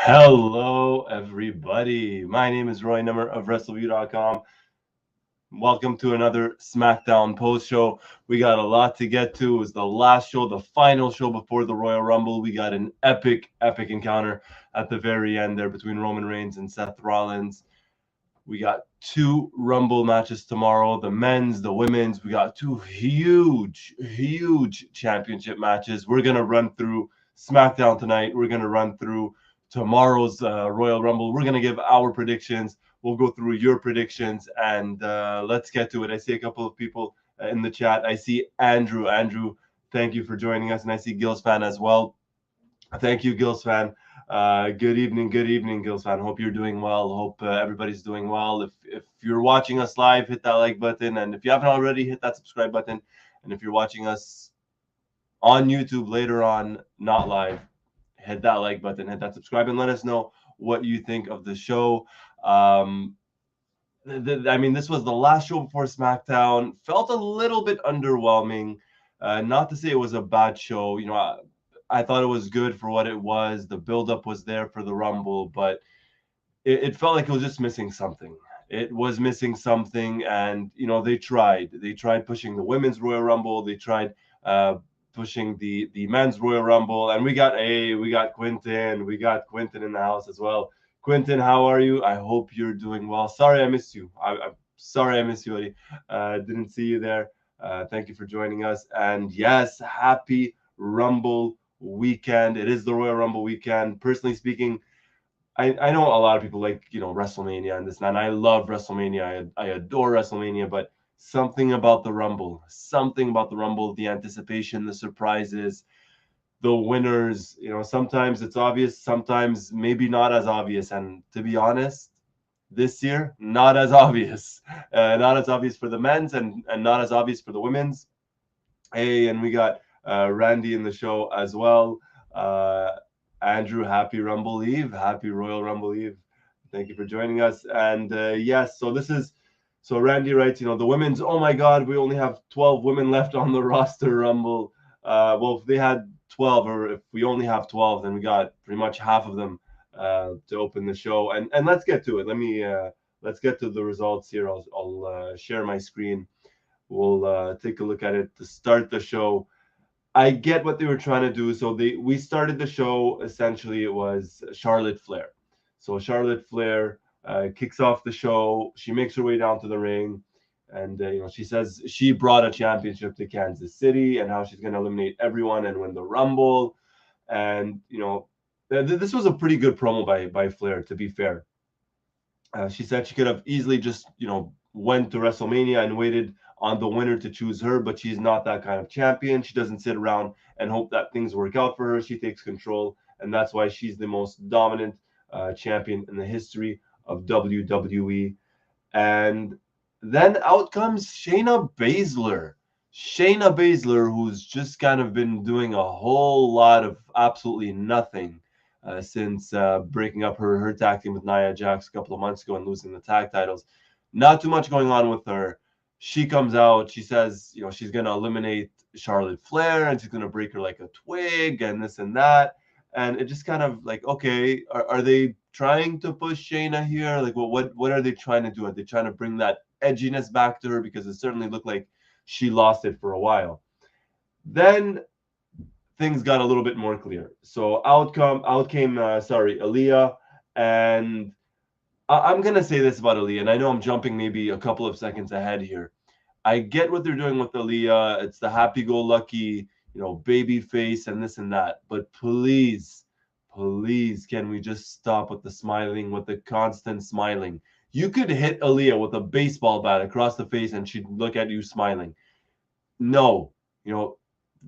Hello, everybody. My name is Roy Nemer of Wrestleview.com. Welcome to another SmackDown Post Show. We got a lot to get to. It was the last show, the final show before the Royal Rumble. We got an epic encounter at the very end there between Roman Reigns and Seth Rollins. We got two Rumble matches tomorrow, the men's, the women's. We got two huge championship matches. We're going to run through SmackDown tonight. We're going to run through tomorrow's Royal Rumble. We're going to give our predictions. We'll go through your predictions, and let's get to it. I see a couple of people in the chat. I see Andrew. Andrew, thank you for joining us, and I see Gills fan as well. Thank you, Gills fan. Good evening, Gills fan. Hope you're doing well. Hope everybody's doing well. If you're watching us live, hit that like button, and if you haven't already, hit that subscribe button. And if you're watching us on YouTube later on, not live, hit that like button, hit that subscribe, and let us know what you think of the show. I mean, this was the last show before SmackDown. Felt a little bit underwhelming. Not to say it was a bad show. I thought it was good for what it was. The buildup was there for the Rumble, but it felt like it was just missing something. It was missing something, and they tried. They tried pushing the women's Royal Rumble. They tried pushing the men's Royal Rumble, and we got Quentin. We got Quentin in the house as well. Quentin, how are you? I hope you're doing well. Sorry I missed you. I'm sorry I missed you, Eddie. Didn't see you there. Thank you for joining us. And yes, happy Rumble weekend. It is the Royal Rumble weekend. Personally speaking, I know a lot of people like WrestleMania and this and that. And I love WrestleMania. I adore WrestleMania, but something about the Rumble, the anticipation, the surprises, the winners. Sometimes it's obvious, sometimes maybe not as obvious. And to be honest, this year, not as obvious. Not as obvious for the men's and not as obvious for the women's. Hey, and we got Randy in the show as well. Andrew, happy Rumble Eve. Happy Royal Rumble Eve. Thank you for joining us. And yes, so Randy writes, the women's, oh my God, we only have 12 women left on the roster Rumble. Well, if they had 12, or if we only have 12, then we got pretty much half of them to open the show. And let's get to it. Let's get to the results here. I'll share my screen. We'll take a look at it to start the show. I get what they were trying to do. So we started the show, essentially it was Charlotte Flair. So Charlotte Flair kicks off the show. She makes her way down to the ring, and she says she brought a championship to Kansas City and how she's going to eliminate everyone and win the Rumble. And this was a pretty good promo by Flair, to be fair. She said she could have easily just went to WrestleMania and waited on the winner to choose her, but she's not that kind of champion. She doesn't sit around and hope that things work out for her. She takes control, and that's why she's the most dominant champion in the history of WWE. And then out comes Shayna Baszler. Shayna Baszler, who's just kind of been doing a whole lot of absolutely nothing since breaking up her tag team with Nia Jax a couple of months ago and losing the tag titles. Not too much going on with her. She comes out, she says, she's going to eliminate Charlotte Flair and she's going to break her like a twig and this and that. And it just kind of like, okay, are they trying to push Shayna here? Like, what are they trying to do? Are they trying to bring that edginess back to her? Because it certainly looked like she lost it for a while. Then things got a little bit more clear. So out came Aaliyah. And I'm going to say this about Aaliyah, and I know I'm jumping maybe a couple of seconds ahead here. I get what they're doing with Aaliyah. It's the happy-go-lucky, baby face and this and that. But please, can we just stop with the smiling, with the constant smiling? You could hit Aaliyah with a baseball bat across the face and she'd look at you smiling. No,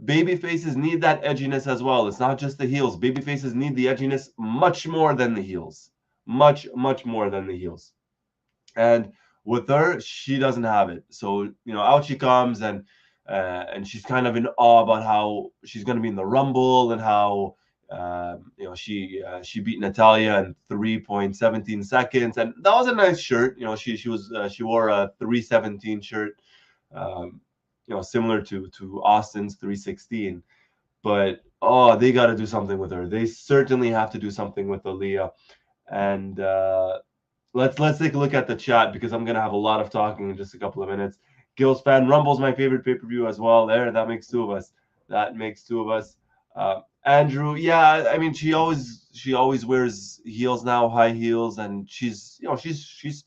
baby faces need that edginess as well. It's not just the heels. Baby faces need the edginess much more than the heels. Much more than the heels. And with her, she doesn't have it. So out she comes, and she's kind of in awe about how she's going to be in the Rumble and how she beat Natalya in 3.17 seconds, and that was a nice shirt. She wore a 3:17 shirt, similar to Austin's 3:16. But Oh, they got to do something with her. They certainly have to do something with Aaliyah. And let's take a look at the chat because I'm gonna have a lot of talking in just a couple of minutes. Gills fan Rumble's my favorite pay-per-view as well. There, that makes two of us. That makes two of us. Andrew, yeah, I mean she always wears heels now, high heels, and she's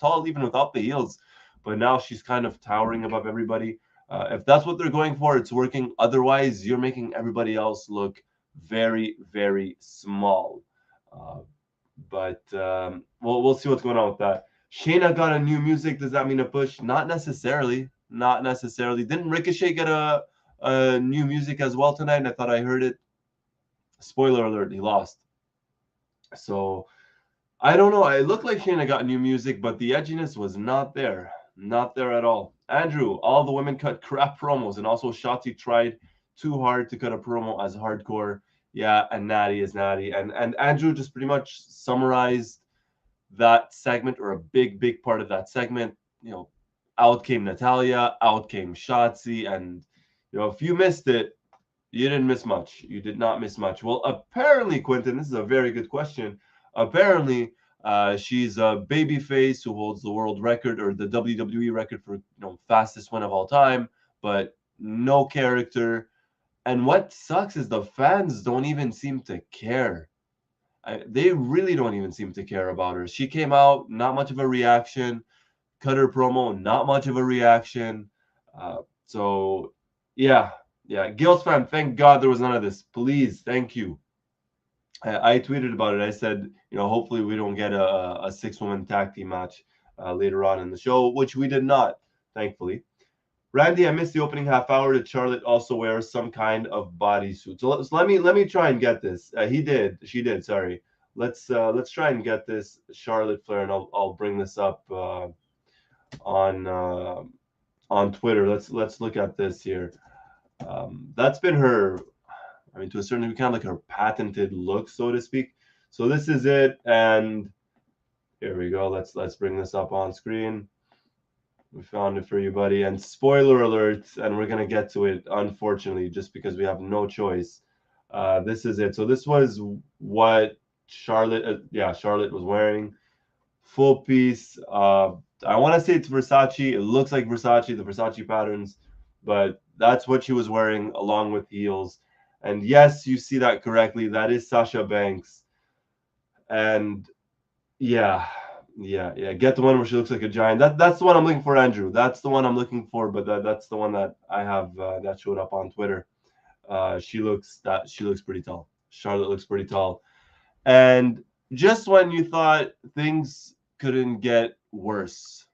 tall even without the heels, but now she's kind of towering above everybody. If that's what they're going for, it's working. Otherwise, you're making everybody else look very, very small. Uh, but we'll see what's going on with that. Shayna got a new music. Does that mean a push? Not necessarily. Not necessarily. Didn't Ricochet get a new music as well tonight? I thought I heard it. Spoiler alert: he lost. So I don't know. It looked like Shayna got new music, but the edginess was not there. Not there at all. Andrew, all the women cut crap promos, and also Shotzi tried too hard to cut a promo as hardcore. Yeah, and Natty is Natty. And Andrew just pretty much summarized that segment, or a big part of that segment. Out came Natalia, out came Shotzi, and if you missed it, you didn't miss much. You did not miss much. Well, apparently, Quentin, this is a very good question. Apparently, she's a babyface who holds the world record, or the WWE record, for fastest win of all time, but no character. And what sucks is the fans don't even seem to care. They really don't even seem to care about her. She came out, not much of a reaction. Cut her promo, not much of a reaction. So, yeah. Gil's fan, thank God there was none of this. Please, thank you. I tweeted about it. I said, hopefully we don't get a six-woman tag team match later on in the show, which we did not, thankfully. Randy, I missed the opening half hour. Did Charlotte also wear some kind of bodysuit? So let me try and get this. She did. Sorry. Let's try and get this Charlotte Flair, and I'll bring this up on Twitter. Let's look at this here. That's been her. I mean, to a certain degree, kind of like her patented look, so to speak. So this is it, and here we go. Let's bring this up on screen. We found it for you, buddy. And spoiler alert, and we're gonna get to it, unfortunately, just because we have no choice. This is it. So this was what Charlotte was wearing. Full piece. I want to say it's Versace. It looks like Versace, the Versace patterns, but that's what she was wearing along with heels. And yes, you see that correctly. That is Sasha Banks. And yeah. Get the one where she looks like a giant. That's the one I'm looking for, Andrew. That's the one I'm looking for. But that's the one that I have that showed up on Twitter. She looks pretty tall. Charlotte looks pretty tall. And just when you thought things couldn't get worse,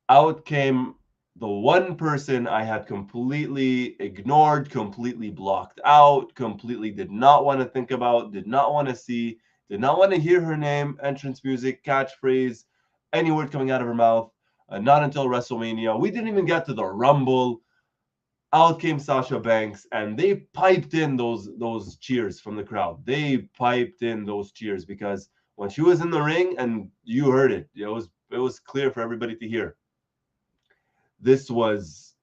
out came the one person I had completely ignored, completely blocked out, completely did not want to think about, did not want to see, did not want to hear her name, entrance music, catchphrase, any word coming out of her mouth. Not until WrestleMania. We didn't even get to the Rumble. Out came Sasha Banks, and they piped in those cheers from the crowd. They piped in those cheers because when she was in the ring, and you heard it, it was clear for everybody to hear. This was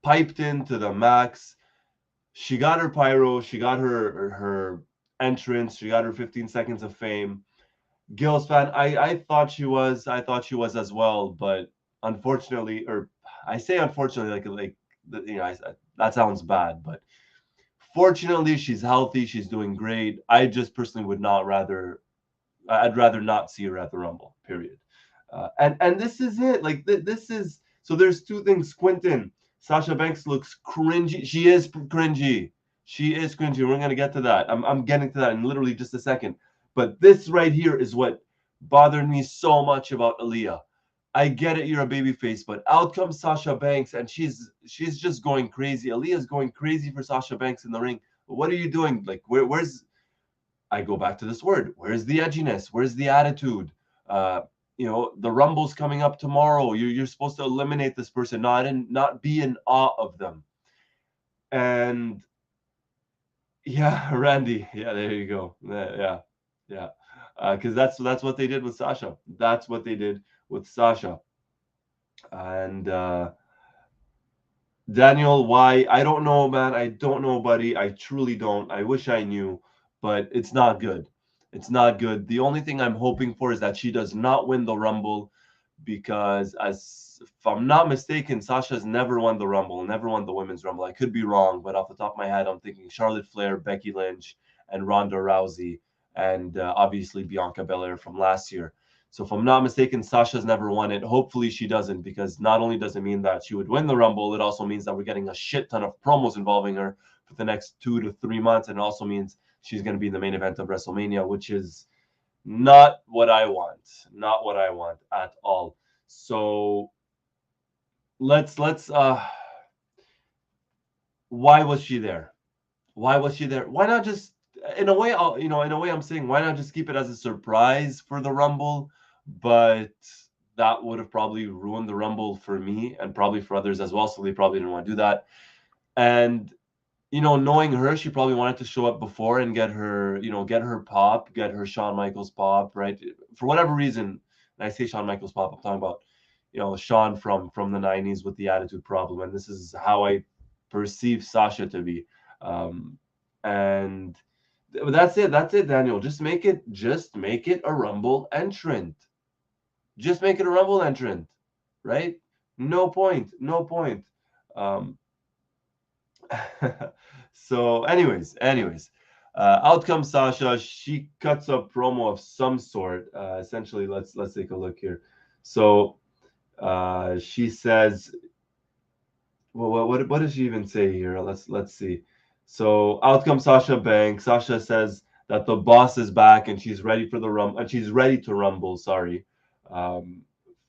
piped in to the max. She got her pyro. She got her entrance. She got her 15 seconds of fame. Gil's fan, I thought she was as well, but unfortunately, or I say unfortunately, like that sounds bad, but fortunately, she's healthy. She's doing great. I just personally I'd rather not see her at the Rumble. Period. And this is it. Like this is so. There's two things. Quentin, Sasha Banks looks cringy. She is cringy. She is cringy. We're gonna get to that. I'm getting to that in literally just a second. But this right here is what bothered me so much about Aaliyah. I get it, you're a babyface, but out comes Sasha Banks, and she's just going crazy. Aaliyah's going crazy for Sasha Banks in the ring. What are you doing? Like, where's? I go back to this word. Where's the edginess? Where's the attitude? The Rumble's coming up tomorrow. You're supposed to eliminate this person, not be in awe of them. And yeah, Randy. Yeah, there you go. Yeah. Because that's what they did with Sasha. That's what they did with Sasha. And Daniel, why? I don't know, man. I don't know, buddy. I truly don't. I wish I knew, but it's not good. It's not good. The only thing I'm hoping for is that she does not win the Rumble because, as if I'm not mistaken, Sasha's never won the Rumble, never won the Women's Rumble. I could be wrong, but off the top of my head, I'm thinking Charlotte Flair, Becky Lynch, and Ronda Rousey, and obviously Bianca Belair from last year. So if I'm not mistaken, Sasha's never won it. Hopefully she doesn't, because not only does it mean that she would win the Rumble, it also means that we're getting a shit ton of promos involving her for the next 2 to 3 months, and it also means she's going to be in the main event of WrestleMania, which is not what I want. Not what I want at all. So let's why was she there? Why was she there? Why not just, in a way, in a way I'm saying, why not just keep it as a surprise for the Rumble? But that would have probably ruined the Rumble for me and probably for others as well. So they probably didn't want to do that. And knowing her, she probably wanted to show up before and get her, get her pop, get her Shawn Michaels pop, right? For whatever reason, and I say Shawn Michaels pop, I'm talking about, Shawn from the '90s with the attitude problem, and this is how I perceive Sasha to be. And that's it. That's it, Daniel. Just make it a Rumble entrant. Just make it a Rumble entrant, right? No point. No point. Um, so, anyways, out comes Sasha. She cuts a promo of some sort. Essentially, let's take a look here. So, she says, well, what does she even say here? Let's see. So, out comes Sasha Banks. Sasha says that the boss is back and she's ready for the rumble. And she's ready to rumble. Sorry. Um,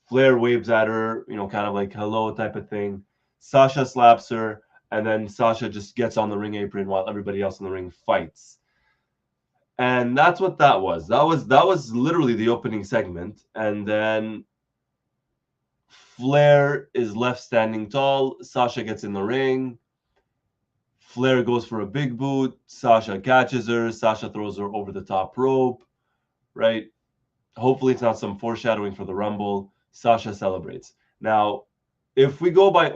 Flair waves at her, kind of like hello type of thing. Sasha slaps her, and then Sasha just gets on the ring apron while everybody else in the ring fights. And that's what that was. That was literally the opening segment. And then Flair is left standing tall. Sasha gets in the ring. Flair goes for a big boot. Sasha catches her. Sasha throws her over the top rope, right? Hopefully, it's not some foreshadowing for the Rumble. Sasha celebrates. Now, if we go by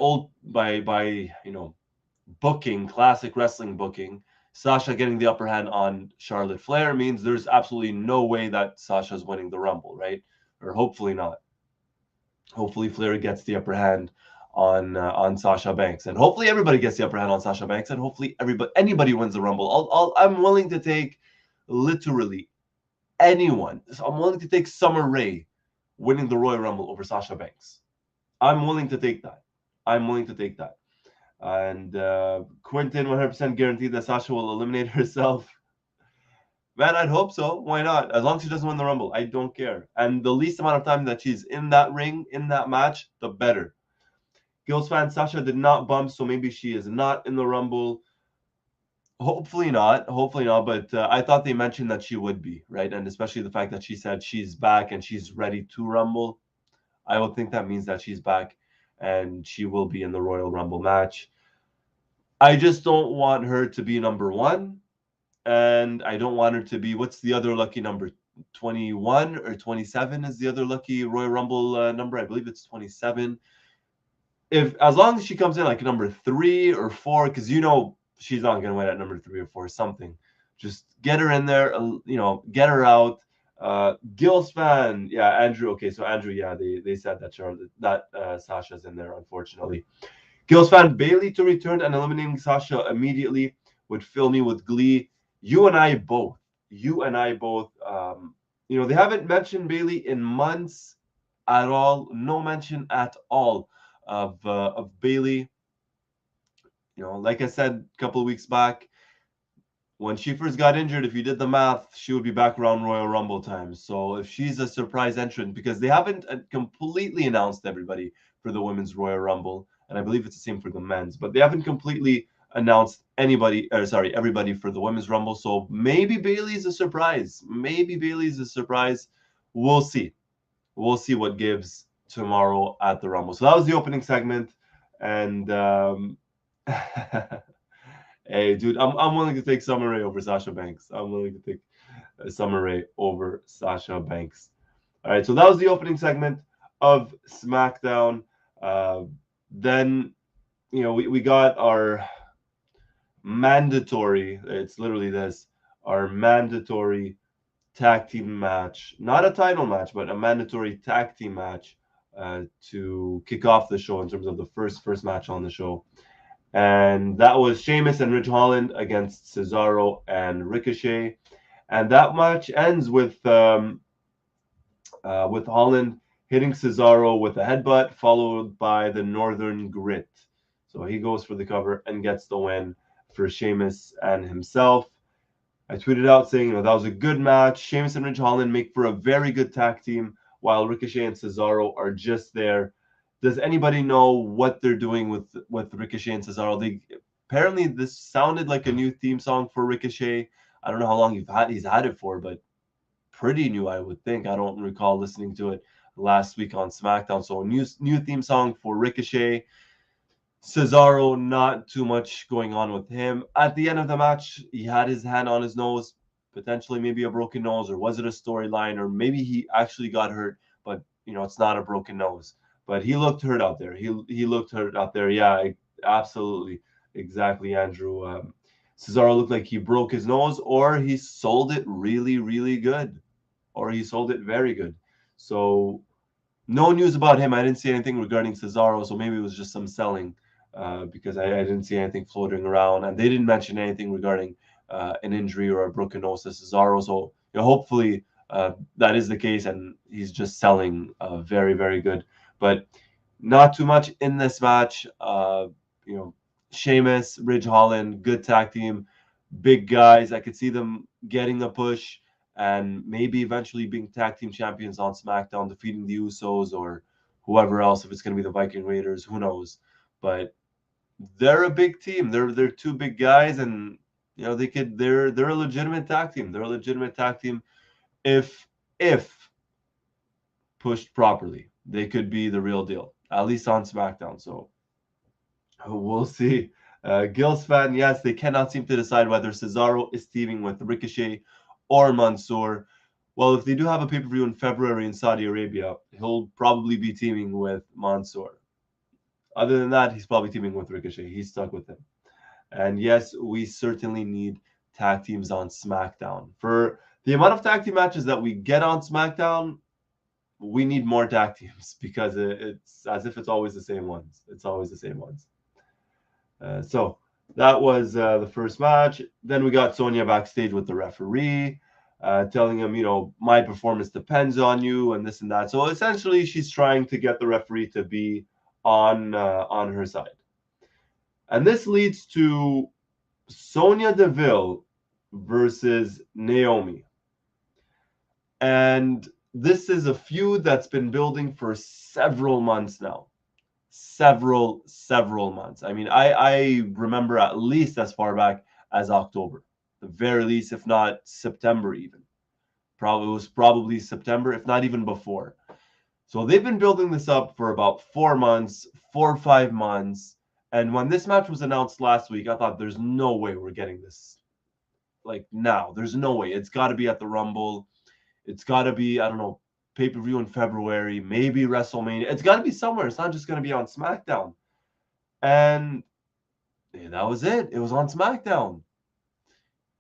booking, classic wrestling booking, Sasha getting the upper hand on Charlotte Flair means there's absolutely no way that Sasha's winning the Rumble, right? Or hopefully not. Hopefully Flair gets the upper hand on Sasha Banks, and hopefully everybody gets the upper hand on Sasha Banks, and hopefully anybody wins the Rumble. I'm willing to take literally anyone. So I'm willing to take Summer Rae winning the Royal Rumble over Sasha Banks. I'm willing to take that. I'm willing to take that. And Quentin 100% guaranteed that Sasha will eliminate herself. Man, I'd hope so. Why not? As long as she doesn't win the Rumble, I don't care. And the least amount of time that she's in that ring, in that match, the better. Gills fan Sasha did not bump, so maybe she is not in the Rumble. Hopefully not. Hopefully not. But I thought they mentioned that she would be, right? And especially the fact that she said she's back and she's ready to Rumble. I would think that means that she's back and she will be in the Royal Rumble match. I just don't want her to be number one. And I don't want her to be, what's the other lucky number? 21 or 27 is the other lucky Royal Rumble number. I believe it's 27. As long as she comes in like number 3 or 4, because she's not going to win at number 3 or 4, something. Just get her in there, get her out. Gills fan, yeah, Andrew. Okay, so Andrew, yeah, they said that Sasha's in there, unfortunately. Gills fan, Bayley to return and eliminating Sasha immediately would fill me with glee. You and I both. They haven't mentioned Bayley in months at all. No mention at all of Bayley. Like I said a couple of weeks back, when she first got injured, if you did the math, she would be back around Royal Rumble time. So if she's a surprise entrant, because they haven't completely announced everybody for the Women's Royal Rumble, and I believe it's the same for the men's, but they haven't completely announced everybody for the Women's Rumble. So maybe Bayley's a surprise. We'll see. We'll see what gives tomorrow at the Rumble. So that was the opening segment, and hey, dude, I'm willing to take Summer Rae over Sasha Banks. I'm willing to take Summer Rae over Sasha Banks. All right, so that was the opening segment of SmackDown. Then we got our mandatory, it's literally this, our mandatory tag team match, not a title match, but a mandatory tag team match to kick off the show in terms of the first match on the show. And that was Sheamus and Ridge Holland against Cesaro and Ricochet. And that match ends with Holland hitting Cesaro with a headbutt, followed by the Northern Grit. So he goes for the cover and gets the win for Sheamus and himself. I tweeted out saying, that was a good match. Sheamus and Ridge Holland make for a very good tag team, while Ricochet and Cesaro are just there. Does anybody know what they're doing with Ricochet and Cesaro? Apparently this sounded like a new theme song for Ricochet. I don't know how long he's had it for, but pretty new, I would think. I don't recall listening to it last week on SmackDown. So new theme song for Ricochet. Cesaro, not too much going on with him. At the end of the match, he had his hand on his nose, potentially maybe a broken nose, or was it a storyline, or maybe he actually got hurt, but it's not a broken nose. But he looked hurt out there. He looked hurt out there. Yeah, absolutely. Exactly, Andrew. Cesaro looked like he broke his nose, or he sold it really, really good, or he sold it very good. So no news about him. I didn't see anything regarding Cesaro, so maybe it was just some selling because I didn't see anything floating around, and they didn't mention anything regarding an injury or a broken nose to Cesaro. So hopefully that is the case, and he's just selling very, very good. But not too much in this match. Sheamus, Ridge Holland, good tag team, big guys. I could see them getting a push and maybe eventually being tag team champions on SmackDown, defeating the Usos or whoever else. If it's going to be the Viking Raiders, who knows? But they're a big team. They're two big guys, and they're a legitimate tag team. They're a legitimate tag team if pushed properly. They could be the real deal, at least on SmackDown. So we'll see. Gil's fan, yes, they cannot seem to decide whether Cesaro is teaming with Ricochet or Mansoor. Well, if they do have a pay-per-view in February in Saudi Arabia, he'll probably be teaming with Mansoor. Other than that, he's probably teaming with Ricochet. He's stuck with him. And yes, we certainly need tag teams on SmackDown. For the amount of tag team matches that we get on SmackDown, we need more tag teams because it's as if it's always the same ones. It's always the same ones. So that was the first match. Then we got Sonia backstage with the referee, telling him, my performance depends on you and this and that. So essentially, she's trying to get the referee to be on her side. And this leads to Sonia Deville versus Naomi. And this is a feud that's been building for several months now. Several months. I mean, I remember at least as far back as October, the very least, if not September even. Probably September, if not even before. So they've been building this up for about 4 months, 4 or 5 months. And when this match was announced last week, I thought there's no way we're getting this like now. There's no way. It's got to be at the Rumble. It's got to be, I don't know, pay-per-view in February, maybe WrestleMania. It's got to be somewhere. It's not just going to be on SmackDown. And that was it. It was on SmackDown.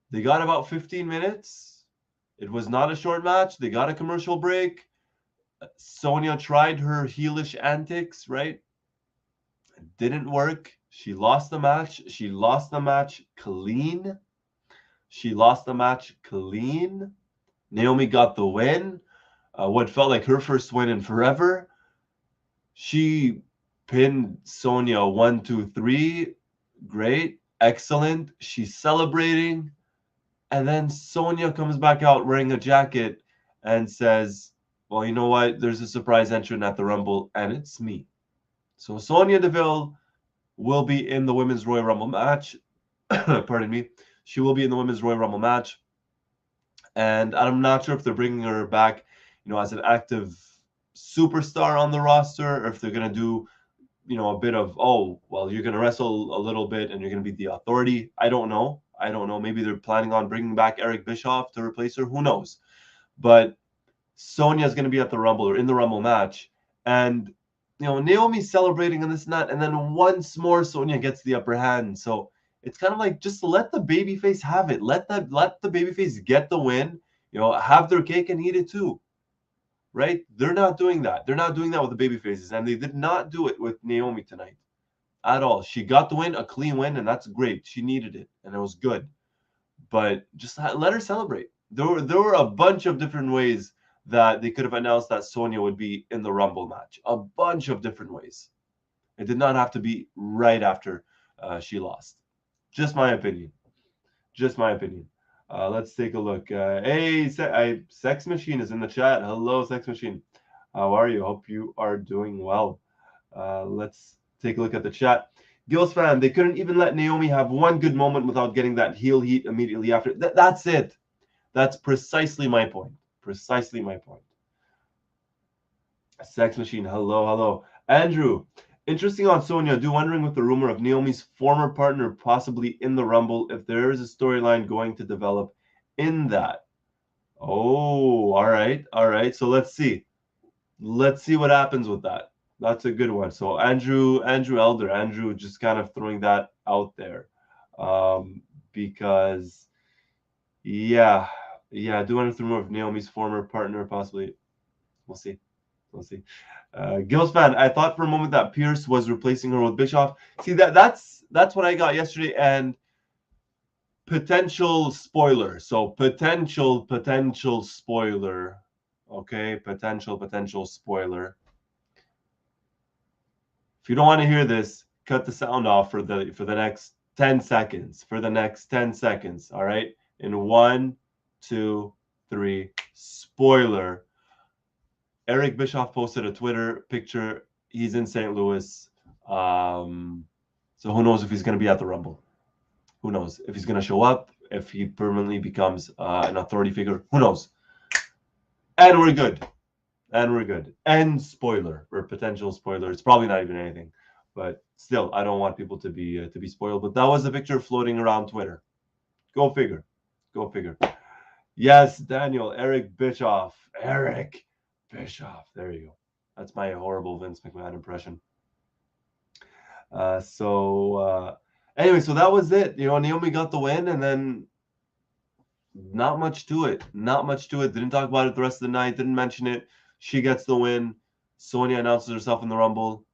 They got about 15 minutes. It was not a short match. They got a commercial break. Sonia tried her heelish antics, right? It didn't work. She lost the match. She lost the match clean. Naomi got the win. What felt like her first win in forever. She pinned Sonia 1, 2, 3. Great. Excellent. She's celebrating. And then Sonia comes back out wearing a jacket and says, well, you know what? There's a surprise entrant at the Rumble, and it's me. So Sonia Deville will be in the Women's Royal Rumble match. Pardon me. She will be in the Women's Royal Rumble match. And I'm not sure if they're bringing her back, as an active superstar on the roster, or if they're going to do, a bit of, you're going to wrestle a little bit and you're going to be the Authority. I don't know. Maybe they're planning on bringing back Eric Bischoff to replace her. Who knows? But Sonia is going to be at the Rumble or in the Rumble match. And Naomi celebrating and this and that, and then once more Sonia gets the upper hand. So it's kind of like just let the babyface have it. Let the babyface get the win. Have their cake and eat it too. Right? They're not doing that. They're not doing that with the babyfaces, and they did not do it with Naomi tonight at all. She got the win, a clean win, and that's great. She needed it, and it was good. But just let her celebrate. There were a bunch of different ways that they could have announced that Sonya would be in the Rumble match. A bunch of different ways. It did not have to be right after she lost. Just my opinion. Just my opinion. Let's take a look. Hey, Sex Machine is in the chat. Hello, Sex Machine. How are you? Hope you are doing well. Let's take a look at the chat. Gills fan, they couldn't even let Naomi have one good moment without getting that heel heat immediately after. That's it. That's precisely my point. Precisely my point. Sex Machine, hello. Andrew, interesting on Sonya. Wondering with the rumor of Naomi's former partner possibly in the Rumble, if there is a storyline going to develop in that. Oh, all right. So let's see. Let's see what happens with that. That's a good one. So Andrew Elder, just kind of throwing that out there, because do want to remove Naomi's former partner possibly. We'll see. Gills fan, I thought for a moment that Pierce was replacing her with Bischoff. See, that's what I got yesterday, and potential spoiler. So potential spoiler. Okay, potential spoiler. If you don't want to hear this, cut the sound off for the next 10 seconds. All right? In 1, 2, 3, spoiler. Eric Bischoff posted a Twitter picture. He's in St. Louis. So who knows if he's going to be at the Rumble? Who knows if he's going to show up, if he permanently becomes an authority figure? Who knows? And we're good. And spoiler, or potential spoiler. It's probably not even anything, but still, I don't want people to be spoiled. But that was the picture floating around Twitter. Go figure. Yes, Daniel, Eric Bischoff. There you go. That's my horrible Vince McMahon impression. Anyway, so that was it. Naomi got the win, and then not much to it. Didn't talk about it the rest of the night. Didn't mention it. She gets the win. Sonya announces herself in the Rumble.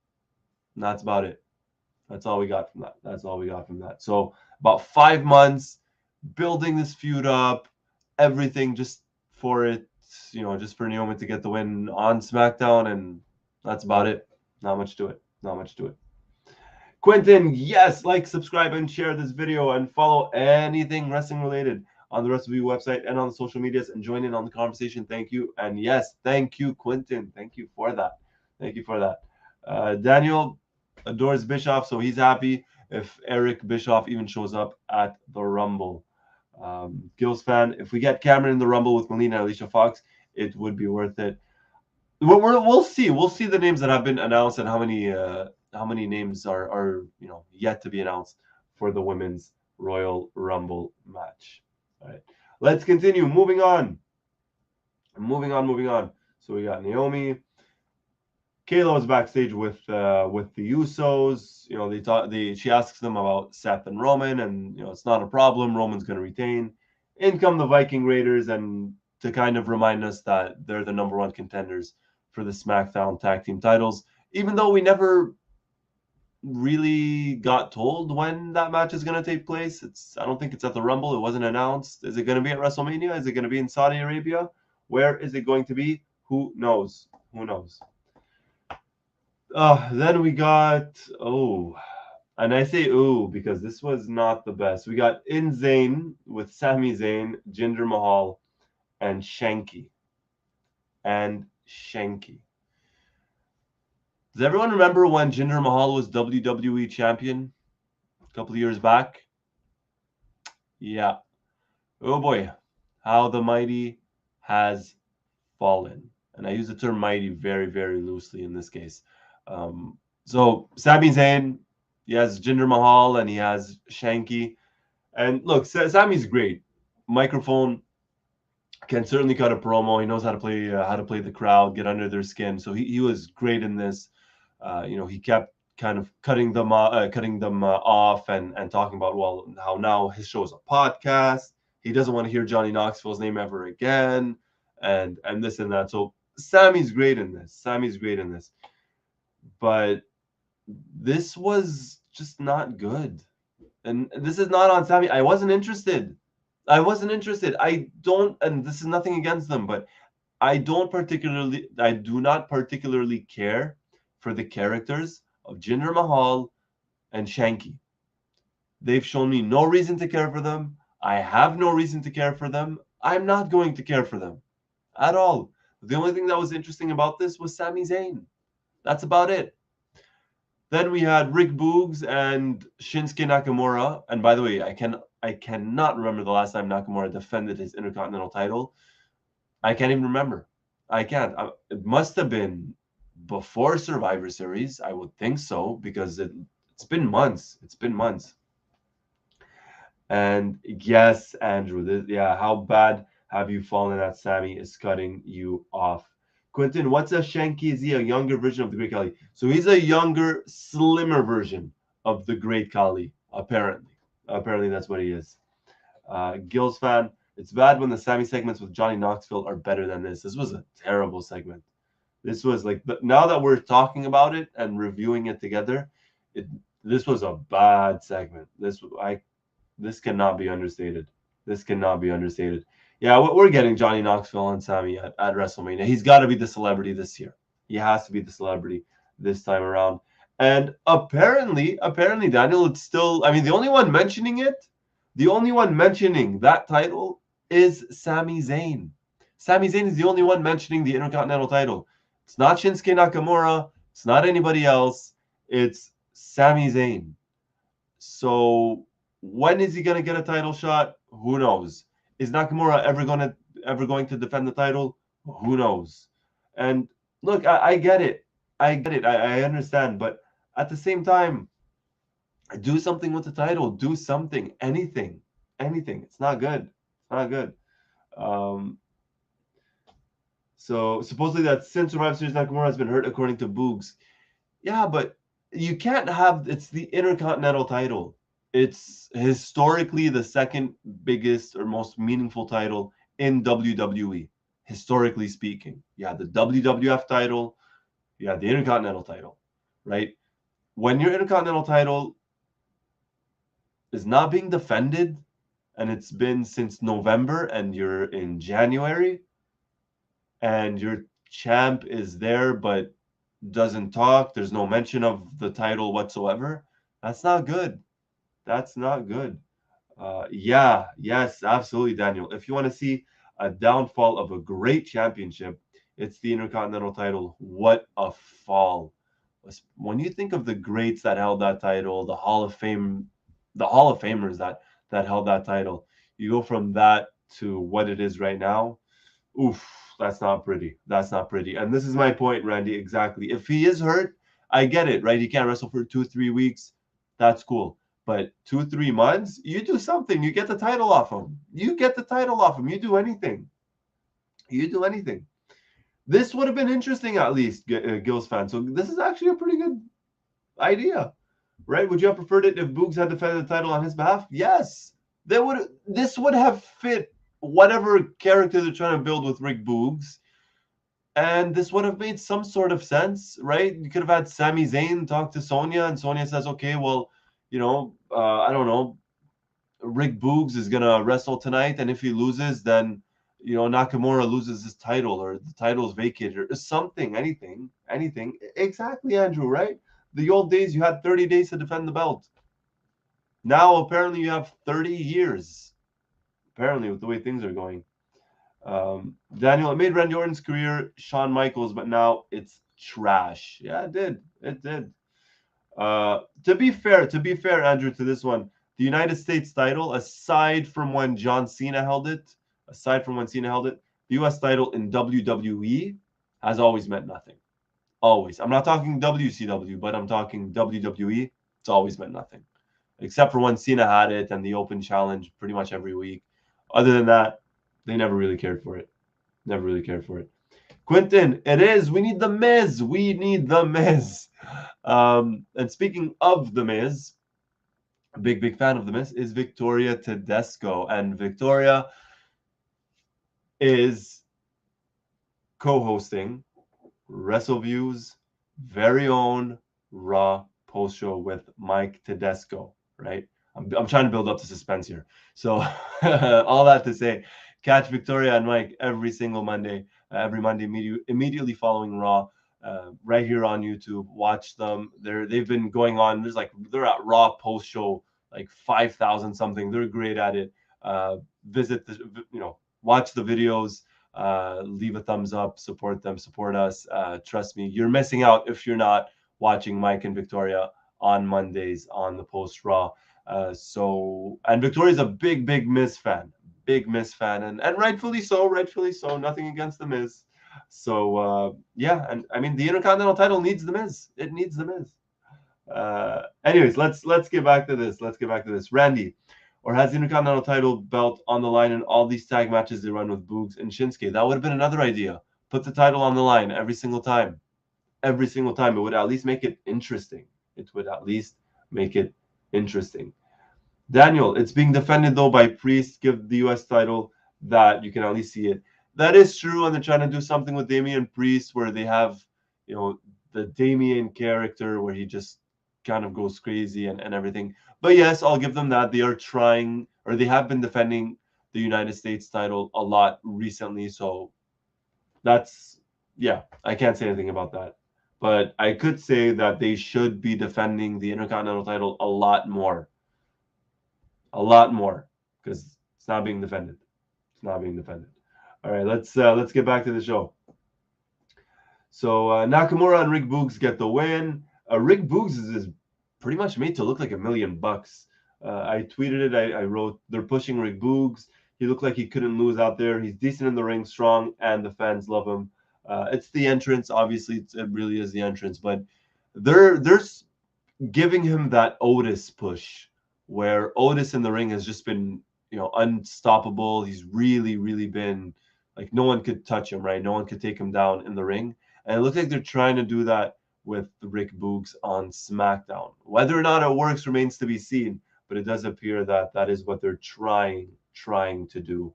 And that's about it. That's all we got from that. So about 5 months building this feud up, everything just for it, just for Naomi to get the win on SmackDown, and that's about it. Not much to it. Quentin, yes, like, subscribe, and share this video, and follow anything wrestling related on the Wrestleview website and on the social medias, and join in on the conversation. Thank you. And yes, thank you, Quentin. Thank you for that. Daniel adores Bischoff, so he's happy if Eric Bischoff even shows up at the Rumble. Gills fan, if we get Cameron in the Rumble with Melina and Alicia Fox, it would be worth it. We'll see. We'll see the names that have been announced and how many names are yet to be announced for the women's Royal Rumble match. All right, let's continue. Moving on. So we got Naomi. Kayla was backstage with the Usos. She asks them about Seth and Roman, and it's not a problem. Roman's going to retain. In come the Viking Raiders, and to kind of remind us that they're the #1 contenders for the SmackDown tag team titles, even though we never really got told when that match is going to take place. I don't think it's at the Rumble. It wasn't announced. Is it going to be at WrestleMania? Is it going to be in Saudi Arabia? Where is it going to be? Who knows? Then we got and I say because this was not the best. We got Zayn with Sami Zayn, Jinder Mahal, and Shanky. Does everyone remember when Jinder Mahal was WWE champion a couple of years back? Yeah. Oh boy, how the mighty has fallen. And I use the term mighty very, very loosely in this case. So Sami Zayn, he has Jinder Mahal and he has Shanky. And look, Sami's great. Microphone, can certainly cut a promo. He knows how to play the crowd, get under their skin. So he was great in this. He kept kind of cutting them off and talking about, well, how now his show is a podcast. He doesn't want to hear Johnny Knoxville's name ever again, and this and that. So Sammy's great in this. But this was just not good. And this is not on Sammy. I wasn't interested. I don't, and this is nothing against them, but I do not particularly care for the characters of Jinder Mahal and Shanky. They've shown me no reason to care for them. I have no reason to care for them. I'm not going to care for them at all. The only thing that was interesting about this was Sami Zayn. That's about it. Then we had Rick Boogs and Shinsuke Nakamura. And by the way, I cannot remember the last time Nakamura defended his Intercontinental title. I can't even remember. I can't. It must have been before Survivor Series. I would think so, because it's been months. And yes, Andrew, how bad have you fallen that Sammy is cutting you off? Quentin, what's a Shanky? Is he a younger version of the Great Khali? So he's a younger, slimmer version of the Great Khali, apparently. Apparently that's what he is. Gills fan, it's bad when the Sammy segments with Johnny Knoxville are better than this. This was a terrible segment. This was like, now that we're talking about it and reviewing it together, this was a bad segment. This cannot be understated. Yeah, we're getting Johnny Knoxville and Sammy at WrestleMania. He's got to be the celebrity this year. He has to be the celebrity this time around. And apparently, Daniel, it's still, I mean, the only one mentioning that title is Sami Zayn. Sami Zayn is the only one mentioning the Intercontinental title. It's not Shinsuke Nakamura. It's not anybody else. It's Sami Zayn. So when is he going to get a title shot? Who knows? Is Nakamura ever going to defend the title? Who knows? And look, I get it. I understand. But at the same time, do something with the title. Do something. Anything. It's not good. So supposedly that since Survivor Series, Nakamura has been hurt, according to Boogs. Yeah, but you can't have, it's the Intercontinental title. It's historically the second biggest or most meaningful title in WWE, historically speaking. You have the WWF title, you have the Intercontinental title, right? When your Intercontinental title is not being defended, and it's been since November, and you're in January, and your champ is there but doesn't talk, there's no mention of the title whatsoever, that's not good. Yes, absolutely, Daniel. If you want to see a downfall of a great championship, it's the Intercontinental title. What a fall. When you think of the greats that held that title, the Hall of Famers that held that title, you go from that to what it is right now. Oof, that's not pretty. And this is my point, Randy, exactly. If he is hurt, I get it, right? He can't wrestle for 2-3 weeks. That's cool. But 2-3 months, you do something. You get the title off him. You do anything. This would have been interesting, at least, Gills fan. So this is actually a pretty good idea, right? Would you have preferred it if Boogs had defended the title on his behalf? Yes. This would have fit whatever character they're trying to build with Rick Boogs. And this would have made some sort of sense, right? You could have had Sami Zayn talk to Sonia, and Sonia says, okay, well, I don't know, Rick Boogs is going to wrestle tonight, and if he loses, then, Nakamura loses his title, or the title is vacated, or something, anything. Exactly, Andrew, right? The old days, you had 30 days to defend the belt. Now, apparently, you have 30 years, apparently, with the way things are going. Daniel, it made Randy Orton's career Shawn Michaels, but now it's trash. Yeah, it did. To be fair, Andrew, to this one, the United States title, aside from when Cena held it, the U.S. title in WWE has always meant nothing. Always. I'm not talking WCW, but I'm talking WWE. It's always meant nothing, except for when Cena had it and the Open Challenge pretty much every week. Other than that, they never really cared for it. Quentin, it is. We need the Miz. We need the Miz. And speaking of the Miz, a big fan of the Miz is Victoria Tedesco, and Victoria is co-hosting Wrestleview's very own Raw post show with Mike Tedesco, right? I'm trying to build up the suspense here. So all that to say, catch Victoria and Mike every single Monday, every Monday immediately following Raw, right here on YouTube. Watch them. They've been going on. They're at Raw post show like 5,000 something. They're great at it. Visit watch the videos. Leave a thumbs up, support them, support us. Trust me, you're missing out if you're not watching Mike and Victoria on Mondays on the post Raw. And Victoria's a big Miz fan, and rightfully so, nothing against the Miz. So yeah, and I mean the Intercontinental title needs the Miz. It needs the Miz. Anyways, let's get back to this. Randy, or has the Intercontinental title belt on the line in all these tag matches they run with Boogs and Shinsuke? That would have been another idea. Put the title on the line every single time. It would at least make it interesting. Daniel, it's being defended though by Priest. Give the US title that you can at least see it. That is true, and they're trying to do something with Damian Priest where they have, the Damian character where he just kind of goes crazy and everything. But yes, I'll give them that. They are trying, or they have been defending the United States title a lot recently. So that's, yeah, I can't say anything about that. But I could say that they should be defending the Intercontinental title a lot more, because it's not being defended. All right, let's get back to the show. So Nakamura and Rick Boogs get the win. Rick Boogs is pretty much made to look like $1 million. I tweeted it. I wrote, they're pushing Rick Boogs. He looked like he couldn't lose out there. He's decent in the ring, strong, and the fans love him. It's the entrance, obviously. It really is the entrance, but they're giving him that Otis push, where Otis in the ring has just been, unstoppable. He's really been like, no one could touch him, right? No one could take him down in the ring. And it looks like they're trying to do that with Rick Boogs on SmackDown. Whether or not it works remains to be seen, but it does appear that that is what they're trying to do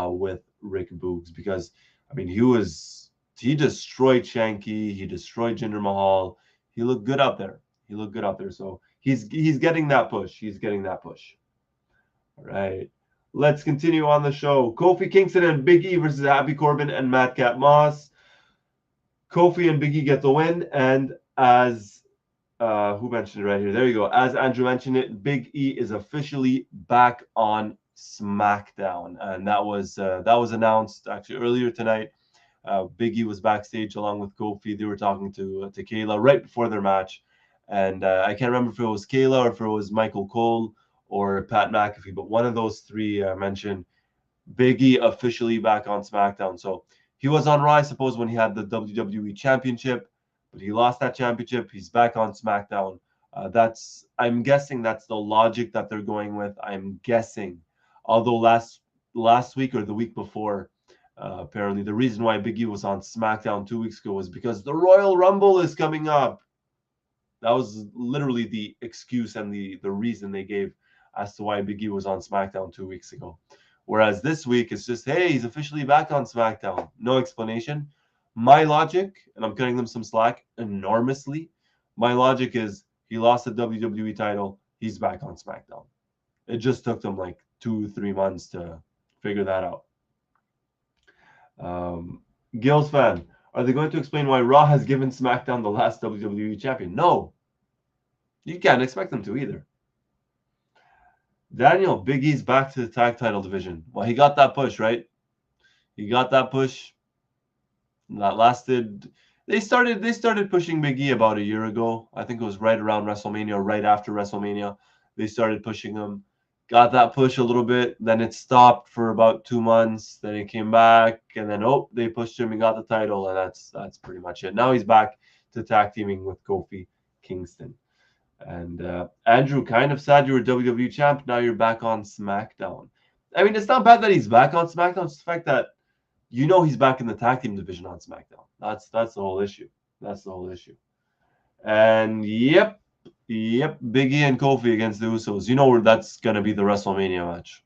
with Rick Boogs, because I mean he destroyed Shanky, he destroyed Jinder Mahal. He looked good out there. So he's getting that push. All right. Let's continue on the show. Kofi Kingston and Biggie versus Happy Corbin and Madcap Moss. Kofi and Biggie get the win, and as who mentioned it right here? There you go. As Andrew mentioned it, Big E is officially back on SmackDown, and that was announced actually earlier tonight. Big E was backstage along with Kofi. They were talking to Kayla right before their match, and I can't remember if it was Kayla or if it was Michael Cole or Pat McAfee, but one of those three mentioned Big E officially back on SmackDown. So he was on Raw, I suppose, when he had the WWE Championship, but he lost that championship. He's back on SmackDown. I'm guessing that's the logic that they're going with. I'm guessing, although last week or the week before, apparently the reason why Big E was on SmackDown 2 weeks ago was because the Royal Rumble is coming up. That was literally the excuse and the reason they gave as to why Big E was on SmackDown 2 weeks ago. Whereas this week, it's just, hey, he's officially back on SmackDown. No explanation. My logic, and I'm cutting them some slack enormously, my logic is he lost the WWE title. He's back on SmackDown. It just took them like 2-3 months to figure that out. Gil's fan, are they going to explain why Raw has given SmackDown the last WWE champion? No. You can't expect them to either. Daniel, Big E's back to the tag title division. Well, he got that push, right? That lasted. They started pushing Big E about a year ago. I think it was right around WrestleMania, right after WrestleMania. They started pushing him. Got that push a little bit. Then it stopped for about 2 months. Then it came back, and then they pushed him and got the title, and that's pretty much it. Now he's back to tag teaming with Kofi Kingston. And Andrew, kind of sad you were WWE champ. Now you're back on SmackDown. I mean, it's not bad that he's back on SmackDown. It's the fact that you know he's back in the tag team division on SmackDown. That's the whole issue. That's the whole issue. And yep, Biggie and Kofi against the Usos. You know where that's gonna be the WrestleMania match,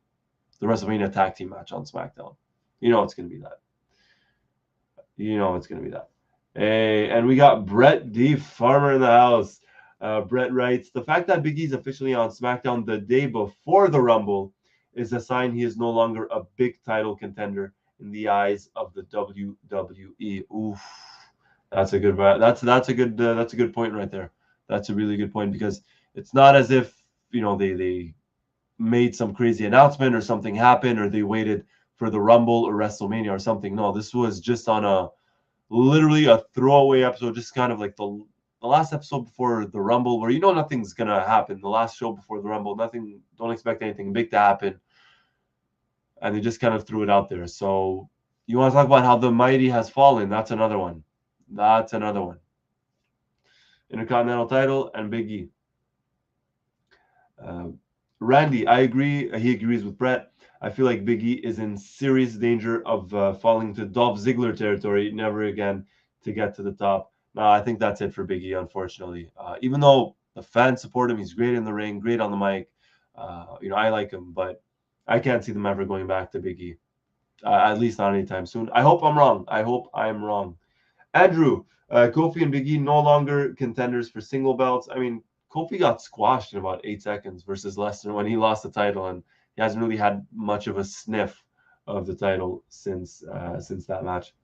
the WrestleMania tag team match on SmackDown. You know it's gonna be that. You know it's gonna be that. Hey, and we got Brett D. Farmer in the house. Brett writes, the fact that Big E's officially on SmackDown the day before the Rumble is a sign he is no longer a big title contender in the eyes of the WWE. Oof, that's a good that's a good point right there. That's a really good point, because it's not as if they made some crazy announcement or something happened, or they waited for the Rumble or WrestleMania or something. No, this was just on a literally a throwaway episode, just kind of like the last episode before the Rumble, where nothing's gonna happen. The last show before the Rumble, nothing. Don't expect anything big to happen, and they just kind of threw it out there. So you want to talk about how the mighty has fallen? That's another one. That's another one. Intercontinental title and Big E. Randy, I agree. He agrees with Brett. I feel like Big E is in serious danger of falling to Dolph Ziggler territory, never again to get to the top. No, I think that's it for Big E, unfortunately. Even though the fans support him, he's great in the ring, great on the mic. I like him, but I can't see them ever going back to Big E, at least not anytime soon. I hope I'm wrong. I hope I'm wrong. Andrew, Kofi and Big E no longer contenders for single belts. I mean, Kofi got squashed in about 8 seconds versus Lesnar when he lost the title, and he hasn't really had much of a sniff of the title since that match.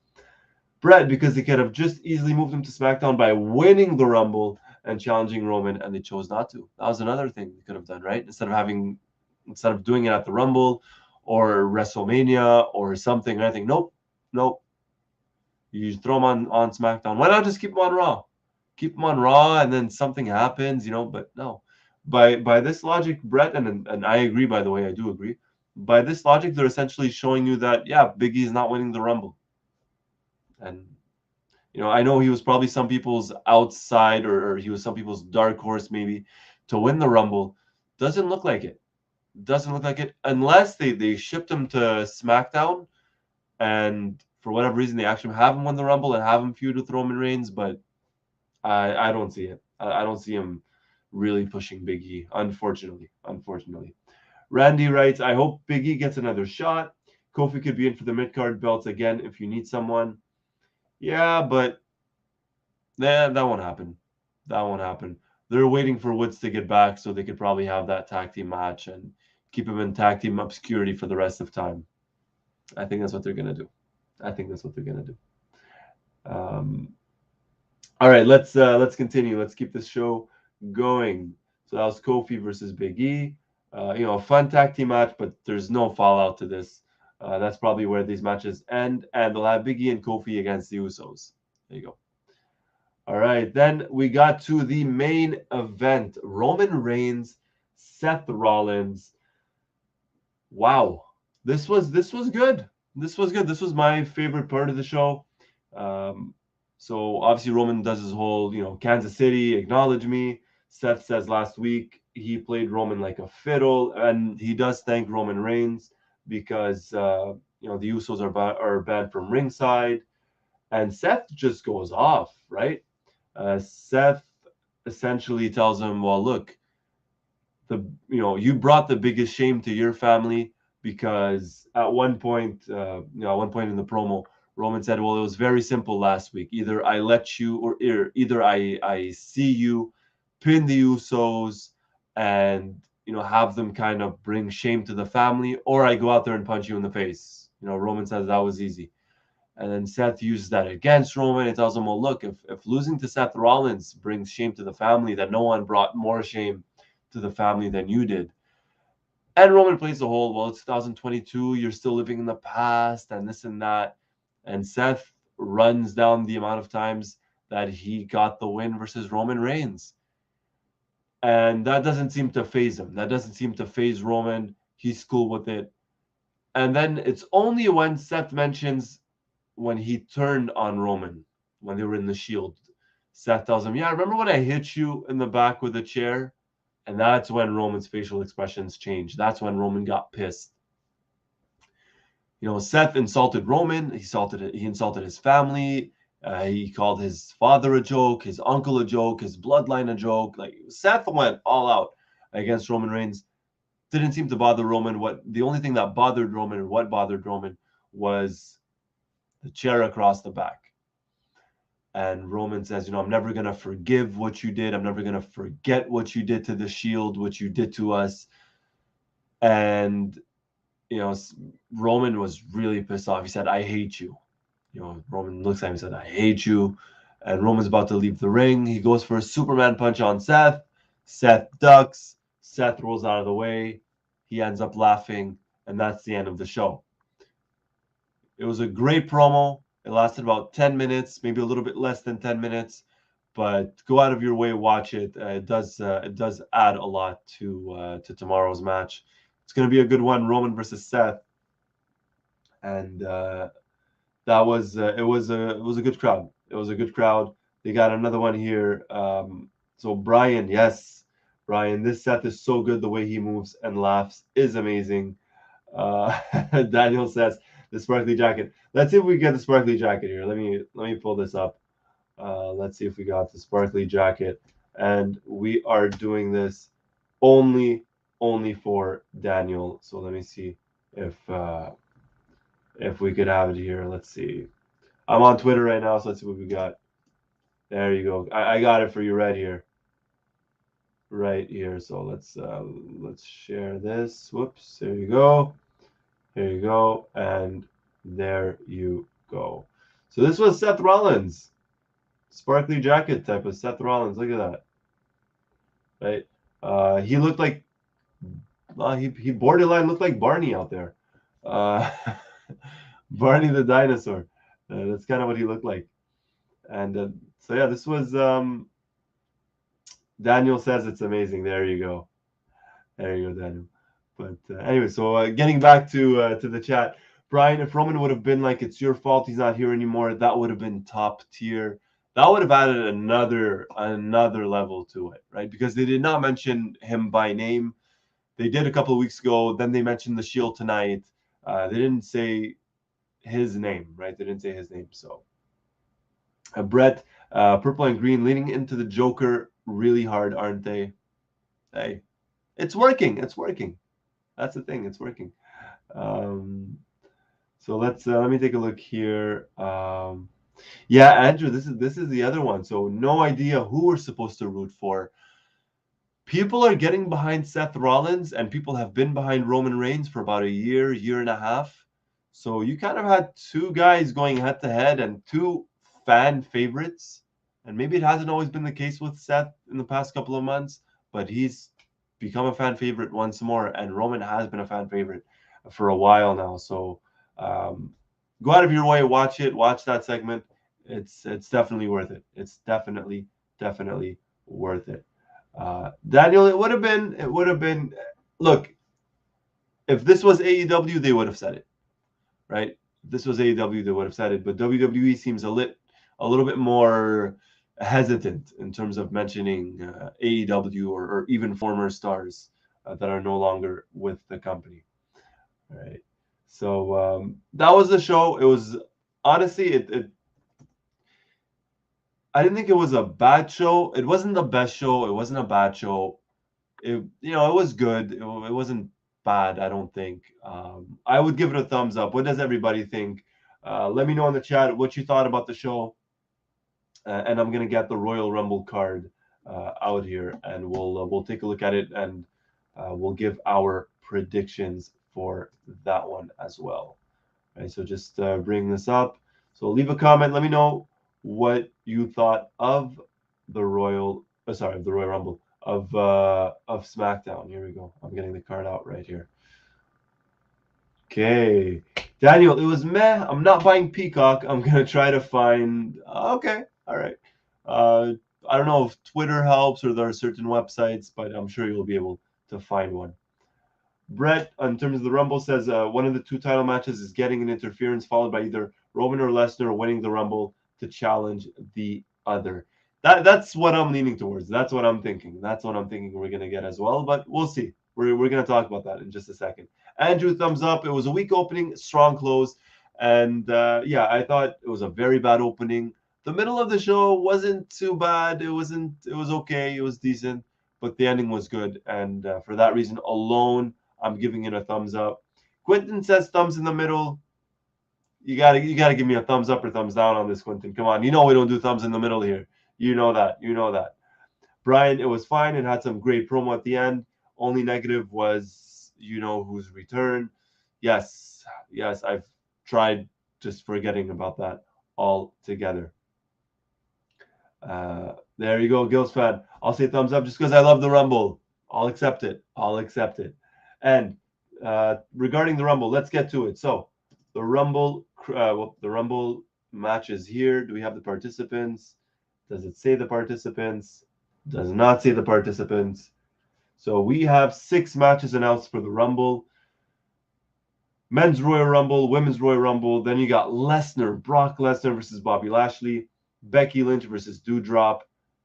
Brett, because they could have just easily moved him to SmackDown by winning the Rumble and challenging Roman, and they chose not to. That was another thing they could have done, right? Instead of doing it at the Rumble or WrestleMania or something. I think nope. You throw him on SmackDown. Why not just keep him on Raw? Keep him on Raw, and then something happens, But no, by this logic, Brett, and I agree. By the way, I do agree. By this logic, they're essentially showing you that Big E is not winning the Rumble. And I know he was probably some people's outside, or he was some people's dark horse maybe to win the Rumble. Doesn't look like it. Doesn't look like it, unless they shipped him to SmackDown, and for whatever reason they actually have him win the Rumble and have him feud with Roman Reigns. But I don't see it. I don't see him really pushing Big E, unfortunately. Randy writes, I hope Big E gets another shot. Kofi could be in for the mid-card belts again if you need someone. Yeah, but that won't happen. That won't happen. They're waiting for Woods to get back so they could probably have that tag team match and keep him in tag team obscurity for the rest of time. I think that's what they're going to do. All right, let's continue. Let's keep this show going. So that was Kofi versus Big E. A fun tag team match, but there's no fallout to this. That's probably where these matches end, and they'll have Big E and Kofi against the Usos. There you go. All right, then we got to the main event: Roman Reigns, Seth Rollins. Wow, this was good. This was my favorite part of the show. So obviously Roman does his whole, Kansas City, acknowledge me. Seth says last week he played Roman like a fiddle, and he does thank Roman Reigns because the Usos are banned from ringside, and Seth just goes off, right? Seth essentially tells him, well, look, you brought the biggest shame to your family, because at one point in the promo, Roman said, well, it was very simple last week. Either I let you, or either I see you pin the Usos and, have them kind of bring shame to the family, or I go out there and punch you in the face. Roman says that was easy. And then Seth uses that against Roman and tells him, well, look, if losing to Seth Rollins brings shame to the family, then no one brought more shame to the family than you did. And Roman plays the whole, well, it's 2022, you're still living in the past, and this and that. And Seth runs down the amount of times that he got the win versus Roman Reigns. And that doesn't seem to faze him. That doesn't seem to faze Roman. He's cool with it. And then it's only when Seth mentions when he turned on Roman, when they were in the Shield. Seth tells him, yeah, remember when I hit you in the back with a chair? And that's when Roman's facial expressions changed. That's when Roman got pissed. Seth insulted Roman. He insulted his family. He called his father a joke, his uncle a joke, his bloodline a joke. Like, Seth went all out against Roman Reigns. Didn't seem to bother Roman. The only thing that bothered Roman, or what bothered Roman, was the chair across the back. And Roman says, I'm never going to forgive what you did. I'm never going to forget what you did to the Shield, what you did to us. And, Roman was really pissed off. He said, I hate you. Roman looks at him and said, I hate you. And Roman's about to leave the ring. He goes for a Superman punch on Seth. Seth ducks. Seth rolls out of the way. He ends up laughing. And that's the end of the show. It was a great promo. It lasted about 10 minutes, maybe a little bit less than 10 minutes. But go out of your way, watch it. It does add a lot to tomorrow's match. It's going to be a good one, Roman versus Seth. And that was it was a good crowd. It was a good crowd. They got another one here. So Brian, yes, Brian, this Seth is so good. The way he moves and laughs is amazing. Daniel says the sparkly jacket. Let's see if we get the sparkly jacket here. Let me pull this up. Let's see if we got the sparkly jacket. And we are doing this only for Daniel. So let me see if we could have it here. Let's see. I'm on Twitter right now, so let's see what we got. There you go. I got it for you right here. Right here. So let's share this. Whoops. There you go. There you go. And there you go. So this was Seth Rollins. Sparkly jacket type of Seth Rollins. Look at that. Right? He looked like he borderline looked like Barney out there. Barney the dinosaur. That's kind of what he looked like. And so yeah, this was Daniel says it's amazing. There you go. There you go, Daniel. But anyway, so getting back to the chat, Brian, if Roman would have been like, it's your fault he's not here anymore, that would have been top tier. That would have added another level to it, right? Because they did not mention him by name. They did a couple of weeks ago. Then they mentioned the Shield tonight. They didn't say his name, right? They didn't say his name. So Brett, purple and green leaning into the Joker really hard, aren't they? Hey, it's working. It's working. That's the thing. It's working. So let me take a look here. Yeah, Andrew, this is the other one. So no idea who we're supposed to root for. People are getting behind Seth Rollins, and people have been behind Roman Reigns for about a year and a half. So you kind of had two guys going head to head and two fan favorites. And maybe it hasn't always been the case with Seth in the past couple of months, but he's become a fan favorite once more, and Roman has been a fan favorite for a while now. So go out of your way, watch that segment. It's definitely worth it. It's definitely worth it. Daniel, it would have been. Look, if this was AEW, they would have said it, right? If this was AEW, they would have said it. But WWE seems a little bit more hesitant in terms of mentioning AEW or even former stars that are no longer with the company. All right. So that was the show. It was honestly, I didn't think it was a bad show. It wasn't the best show. It wasn't a bad show. It was good. It wasn't bad, I don't think. I would give it a thumbs up. What does everybody think? Let me know in the chat what you thought about the show. And I'm gonna get the Royal Rumble card out here, and we'll take a look at it, and we'll give our predictions for that one as well. All right, so just bring this up. So leave a comment. Let me know what you thought of the Royal Rumble of SmackDown. Here we go. I'm getting the card out right here. Okay, Daniel, it was meh. I'm not buying Peacock. I'm gonna try to find. Okay, all right. I don't know if Twitter helps or there are certain websites, but I'm sure you'll be able to find one. Brett, in terms of the Rumble, says one of the two title matches is getting an interference followed by either Roman or Lesnar winning the Rumble to challenge the other. That's what I'm leaning towards. That's what I'm thinking. That's what I'm thinking we're going to get as well, but we'll see. We're going to talk about that in just a second. Andrew, thumbs up. It was a weak opening, strong close. And yeah, I thought it was a very bad opening. The middle of the show wasn't too bad. It was okay. It was decent, but the ending was good. And for that reason alone, I'm giving it a thumbs up. Quentin says thumbs in the middle. You gotta give me a thumbs up or thumbs down on this, Quentin. Come on, we don't do thumbs in the middle here. You know that. Brian, it was fine. It had some great promo at the end. Only negative was whose return. Yes, I've tried just forgetting about that altogether. There you go, Gills fan. I'll say thumbs up just because I love the Rumble. I'll accept it. And regarding the Rumble, let's get to it. So the Rumble match is here. Do we have the participants? Does it say the participants? Does not say the participants. So we have 6 matches announced for the Rumble. Men's Royal Rumble, Women's Royal Rumble. Then you got Brock Lesnar versus Bobby Lashley. Becky Lynch versus Doudrop.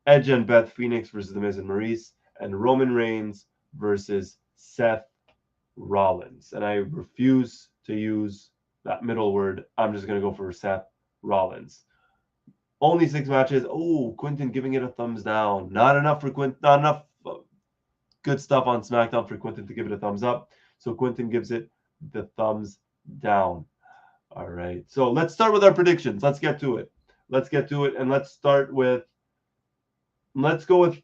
Edge and Beth Phoenix versus The Miz and Maurice. And Roman Reigns versus Seth Rollins. And I refuse to use that middle word. I'm just going to go for Seth Rollins. Only 6 matches. Oh, Quentin giving it a thumbs down. Not enough for Quentin. Not enough good stuff on SmackDown for Quentin to give it a thumbs up. So Quentin gives it the thumbs down. All right. So let's start with our predictions. Let's get to it. And let's go with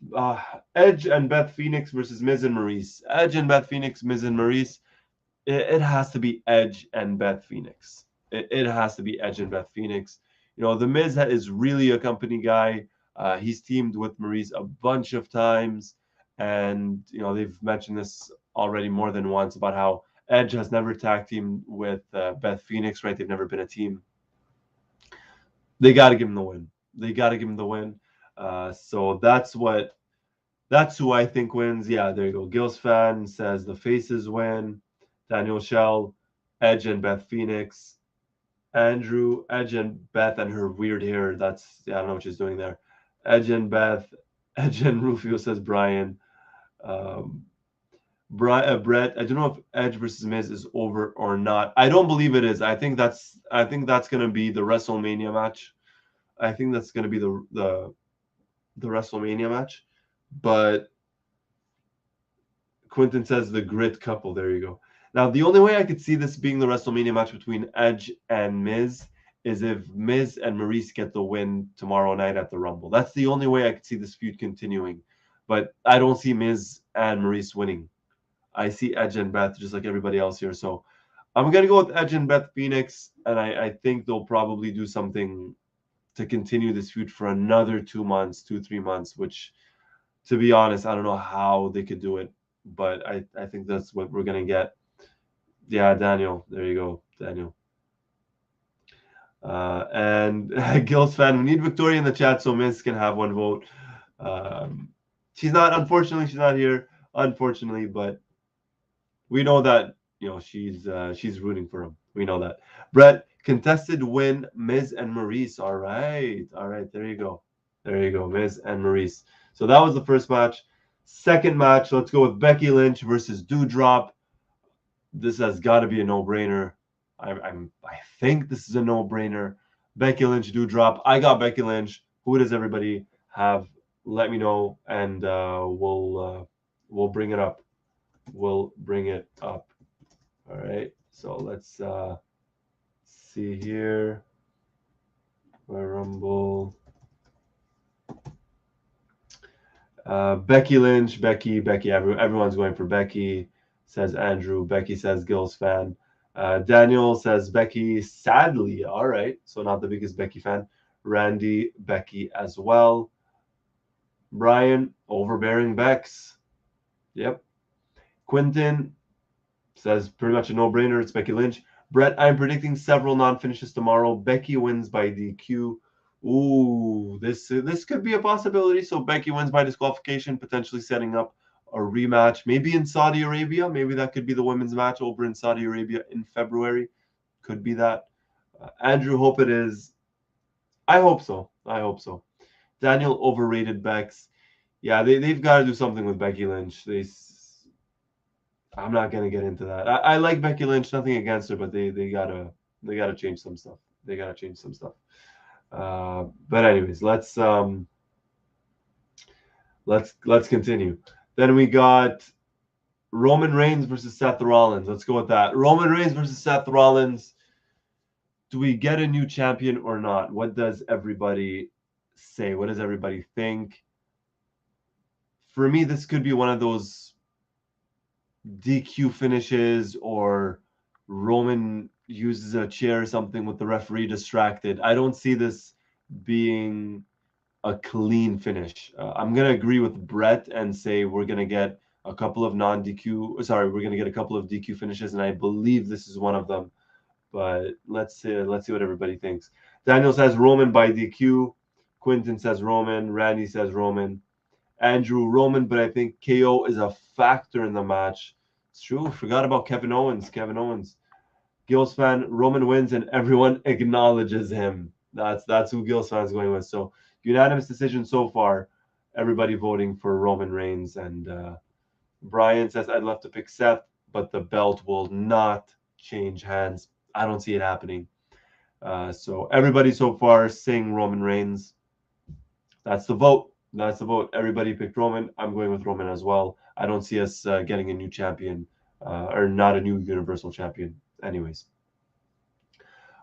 Edge and Beth Phoenix versus Miz and Maurice. Edge and Beth Phoenix, Miz and Maurice. It has to be Edge and Beth Phoenix. It has to be Edge and Beth Phoenix. The Miz is really a company guy. He's teamed with Maurice a bunch of times. And, they've mentioned this already more than once about how Edge has never tag teamed with Beth Phoenix, right? They've never been a team. They got to give him the win. So that's who I think wins. Yeah, there you go. Gills fan says the faces win. Daniel Shell, Edge and Beth Phoenix. Andrew, Edge and Beth and her weird hair. I don't know what she's doing there. Edge and Beth. Edge and Rufio, says Brian. Brett, I don't know if Edge versus Miz is over or not. I don't believe it is. I think that's going to be the WrestleMania match. I think that's going to be the WrestleMania match. But Quentin says the grit couple. There you go. Now, the only way I could see this being the WrestleMania match between Edge and Miz is if Miz and Maurice get the win tomorrow night at the Rumble. That's the only way I could see this feud continuing. But I don't see Miz and Maurice winning. I see Edge and Beth just like everybody else here. So I'm going to go with Edge and Beth Phoenix. And I think they'll probably do something to continue this feud for another 2 months, 2-3 months, which, to be honest, I don't know how they could do it. But I think that's what we're going to get. Yeah, Daniel. There you go, Daniel. And Gills fan, we need Victoria in the chat so Miz can have one vote. Unfortunately, she's not here. Unfortunately, but we know that she's rooting for him. We know that. Brett, contested win, Miz and Maurice. All right. There you go, Miz and Maurice. So that was the first match. Second match, let's go with Becky Lynch versus Doudrop. This has got to be a no-brainer. I think this is a no-brainer. Becky Lynch, Doudrop. I got Becky Lynch. Who does everybody have? Let me know, and we'll bring it up. All right. So let's see here. Royal Rumble. Becky Lynch, Becky. Everyone's going for Becky, says Andrew. Becky says Gills fan. Daniel says Becky, sadly. All right. So not the biggest Becky fan. Randy, Becky as well. Brian, overbearing Bex. Yep. Quentin says pretty much a no-brainer. It's Becky Lynch. Brett, I'm predicting several non-finishes tomorrow. Becky wins by DQ. Ooh, this could be a possibility. So Becky wins by disqualification, potentially setting up a rematch, maybe in Saudi Arabia. Maybe that could be the women's match over in Saudi Arabia in February. Could be that. Andrew, hope it is. I hope so. Daniel, overrated Bex. Yeah, they've got to do something with Becky Lynch. I'm not gonna get into that. I like Becky Lynch, nothing against her, but they gotta change some stuff. They gotta change some stuff. But anyways, let's continue. Then we got Roman Reigns versus Seth Rollins. Let's go with that. Roman Reigns versus Seth Rollins. Do we get a new champion or not? What does everybody say? What does everybody think? For me, this could be one of those DQ finishes, or Roman uses a chair or something with the referee distracted. I don't see this being a clean finish. I'm going to agree with Brett and say we're going to get a couple of we're going to get a couple of DQ finishes, and I believe this is one of them. But let's see what everybody thinks. Daniel says Roman by DQ. Quinton says Roman. Randy says Roman. Andrew, Roman, but I think KO is a factor in the match. It's true. Forgot about Kevin Owens. Gil's fan, Roman wins and everyone acknowledges him. That's who Gil's fan is going with. So unanimous decision so far. Everybody voting for Roman Reigns. And Brian says, I'd love to pick Seth, but the belt will not change hands. I don't see it happening. So everybody so far saying Roman Reigns. That's the vote. Everybody picked Roman. I'm going with Roman as well. I don't see us getting a new champion or not a new Universal Champion. Anyways.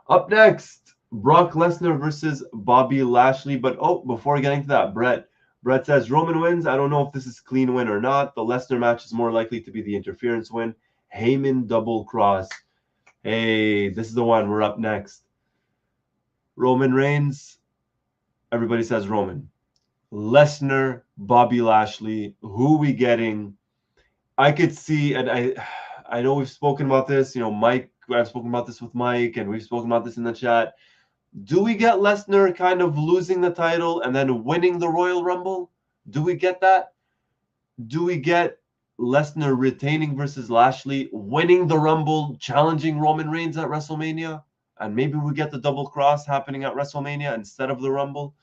Up next, Brock Lesnar versus Bobby Lashley. But before getting to that, Brett says Roman wins. I don't know if this is clean win or not. The Lesnar match is more likely to be the interference win. Heyman double cross. Hey, this is the one. We're up next. Roman Reigns. Everybody says Roman. Lesnar, Bobby Lashley. Who we getting? I could see, and I know we've spoken about this. Mike, I've spoken about this with Mike, and we've spoken about this in the chat. Do we get Lesnar kind of losing the title and then winning the Royal Rumble? Do we get that? Do we get Lesnar retaining versus Lashley, winning the Rumble, challenging Roman Reigns at WrestleMania? And maybe we get the double cross happening at WrestleMania instead of the Rumble?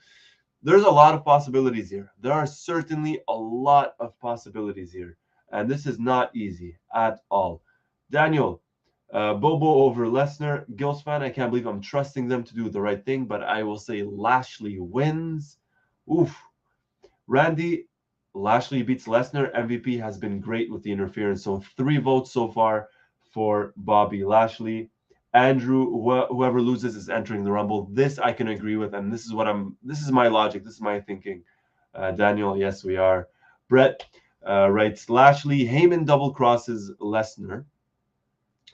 There's a lot of possibilities here. There are certainly a lot of possibilities here. And this is not easy at all. Daniel, Bobo over Lesnar. Gil's fan, I can't believe I'm trusting them to do the right thing, but I will say Lashley wins. Oof. Randy, Lashley beats Lesnar. MVP has been great with the interference. So 3 votes so far for Bobby Lashley. Andrew, whoever loses is entering the Rumble. This I can agree with, and this is my logic. This is my thinking. Daniel, yes, we are. Brett writes Lashley. Heyman double crosses Lesnar.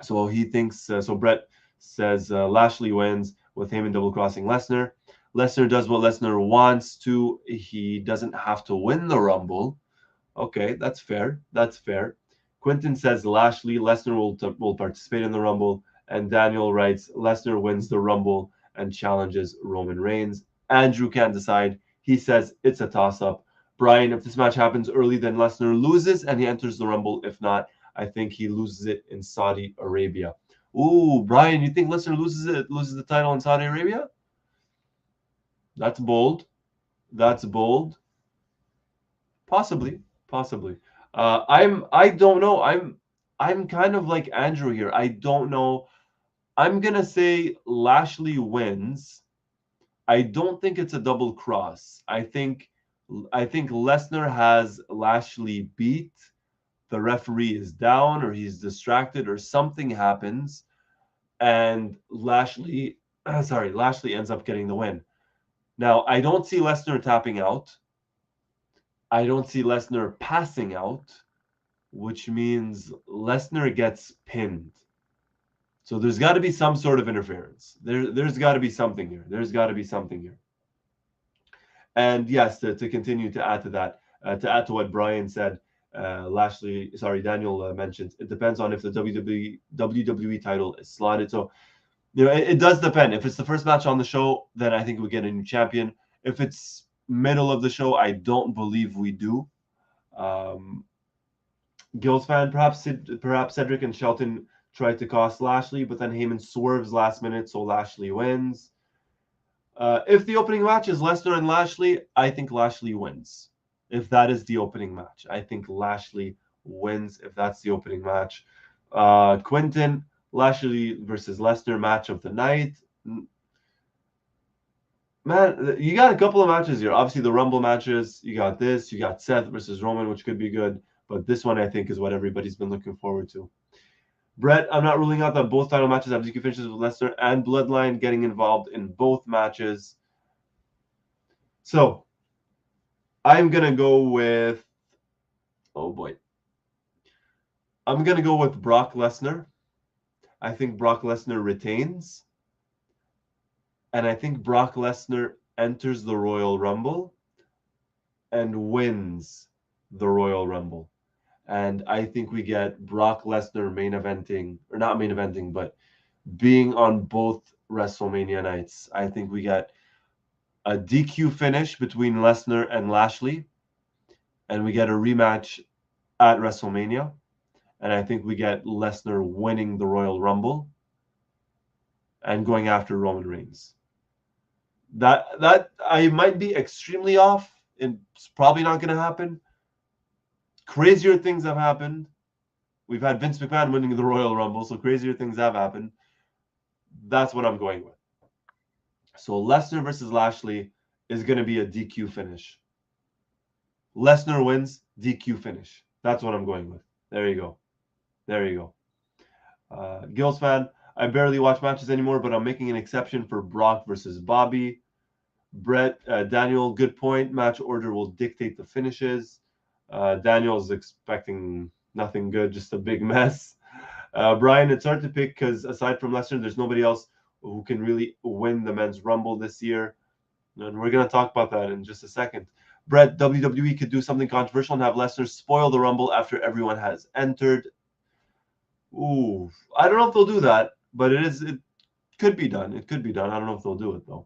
So he thinks. So Brett says Lashley wins with Heyman double crossing Lesnar. Lesnar does what Lesnar wants to. He doesn't have to win the Rumble. Okay, that's fair. Quentin says Lashley. Lesnar will participate in the Rumble. And Daniel writes, Lesnar wins the Rumble and challenges Roman Reigns. Andrew can't decide. He says it's a toss-up. Brian, if this match happens early, then Lesnar loses and he enters the Rumble. If not, I think he loses it in Saudi Arabia. Ooh, Brian, you think Lesnar loses the title in Saudi Arabia? That's bold. Possibly. I don't know. I'm kind of like Andrew here. I don't know. I'm going to say Lashley wins. I don't think it's a double cross. I think Lesnar has Lashley beat. The referee is down or he's distracted or something happens. And Lashley ends up getting the win. Now, I don't see Lesnar tapping out. I don't see Lesnar passing out, which means Lesnar gets pinned. So there's got to be some sort of interference. There's got to be something here. And yes, to continue to add to that, to add to what Brian said, Daniel mentioned, it depends on if the WWE title is slotted. So, it does depend. If it's the first match on the show, then I think we get a new champion. If it's middle of the show, I don't believe we do. Gil's fan, perhaps Cedric and Shelton tried to cost Lashley, but then Heyman swerves last minute, so Lashley wins. If the opening match is Lesnar and Lashley, I think Lashley wins. If that is the opening match, I think Lashley wins if that's the opening match. Quinton, Lashley versus Lesnar match of the night. Man, you got a couple of matches here. Obviously, the Rumble matches. You got this. You got Seth versus Roman, which could be good. But this one, I think, is what everybody's been looking forward to. Brett, I'm not ruling out that both title matches have DQ finishes with Lesnar and Bloodline getting involved in both matches. So, I'm going to go with... Oh, boy. I'm going to go with Brock Lesnar. I think Brock Lesnar retains. And I think Brock Lesnar enters the Royal Rumble and wins the Royal Rumble. And I think we get Brock Lesnar main eventing, or not main eventing, but being on both WrestleMania nights. I think we get a DQ finish between Lesnar and Lashley. And we get a rematch at WrestleMania. And I think we get Lesnar winning the Royal Rumble and going after Roman Reigns. That I might be extremely off. It's probably not going to happen. Crazier things have happened. We've had Vince McMahon winning the Royal Rumble, so crazier things have happened. That's what I'm going with. So Lesnar versus Lashley is going to be a DQ finish. Lesnar wins, DQ finish. That's what I'm going with. There you go. There you go. Gills fan, I barely watch matches anymore, but I'm making an exception for Brock versus Bobby. Brett, Daniel, good point. Match order will dictate the finishes. Daniel's expecting nothing good, just a big mess. Brian, it's hard to pick because aside from Lesnar, there's nobody else who can really win the men's Rumble this year. And we're going to talk about that in just a second. Brett, WWE could do something controversial and have Lesnar spoil the Rumble after everyone has entered. Ooh, I don't know if they'll do that, but it could be done. It could be done. I don't know if they'll do it, though.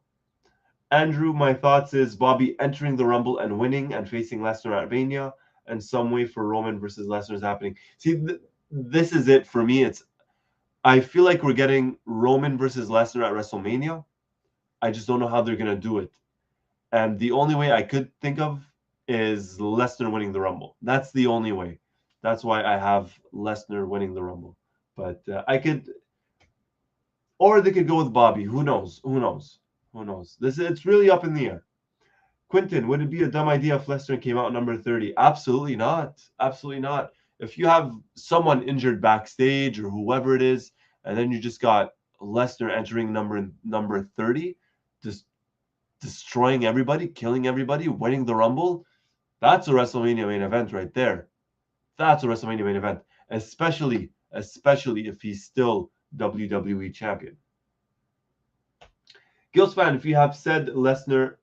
Andrew, my thoughts is Bobby entering the Rumble and winning and facing Lesnar at Mania, and some way for Roman versus Lesnar is happening. See, this is it for me. I feel like we're getting Roman versus Lesnar at WrestleMania. I just don't know how they're going to do it. And the only way I could think of is Lesnar winning the Rumble. That's the only way. That's why I have Lesnar winning the Rumble. But I could... Or they could go with Bobby. Who knows? Who knows? Who knows? It's really up in the air. Quinton, would it be a dumb idea if Lesnar came out number 30? Absolutely not. Absolutely not. If you have someone injured backstage or whoever it is, and then you just got Lesnar entering number 30, just destroying everybody, killing everybody, winning the Rumble, that's a WrestleMania main event right there. That's a WrestleMania main event, especially if he's still WWE champion. Gilspan, if you had said Lesnar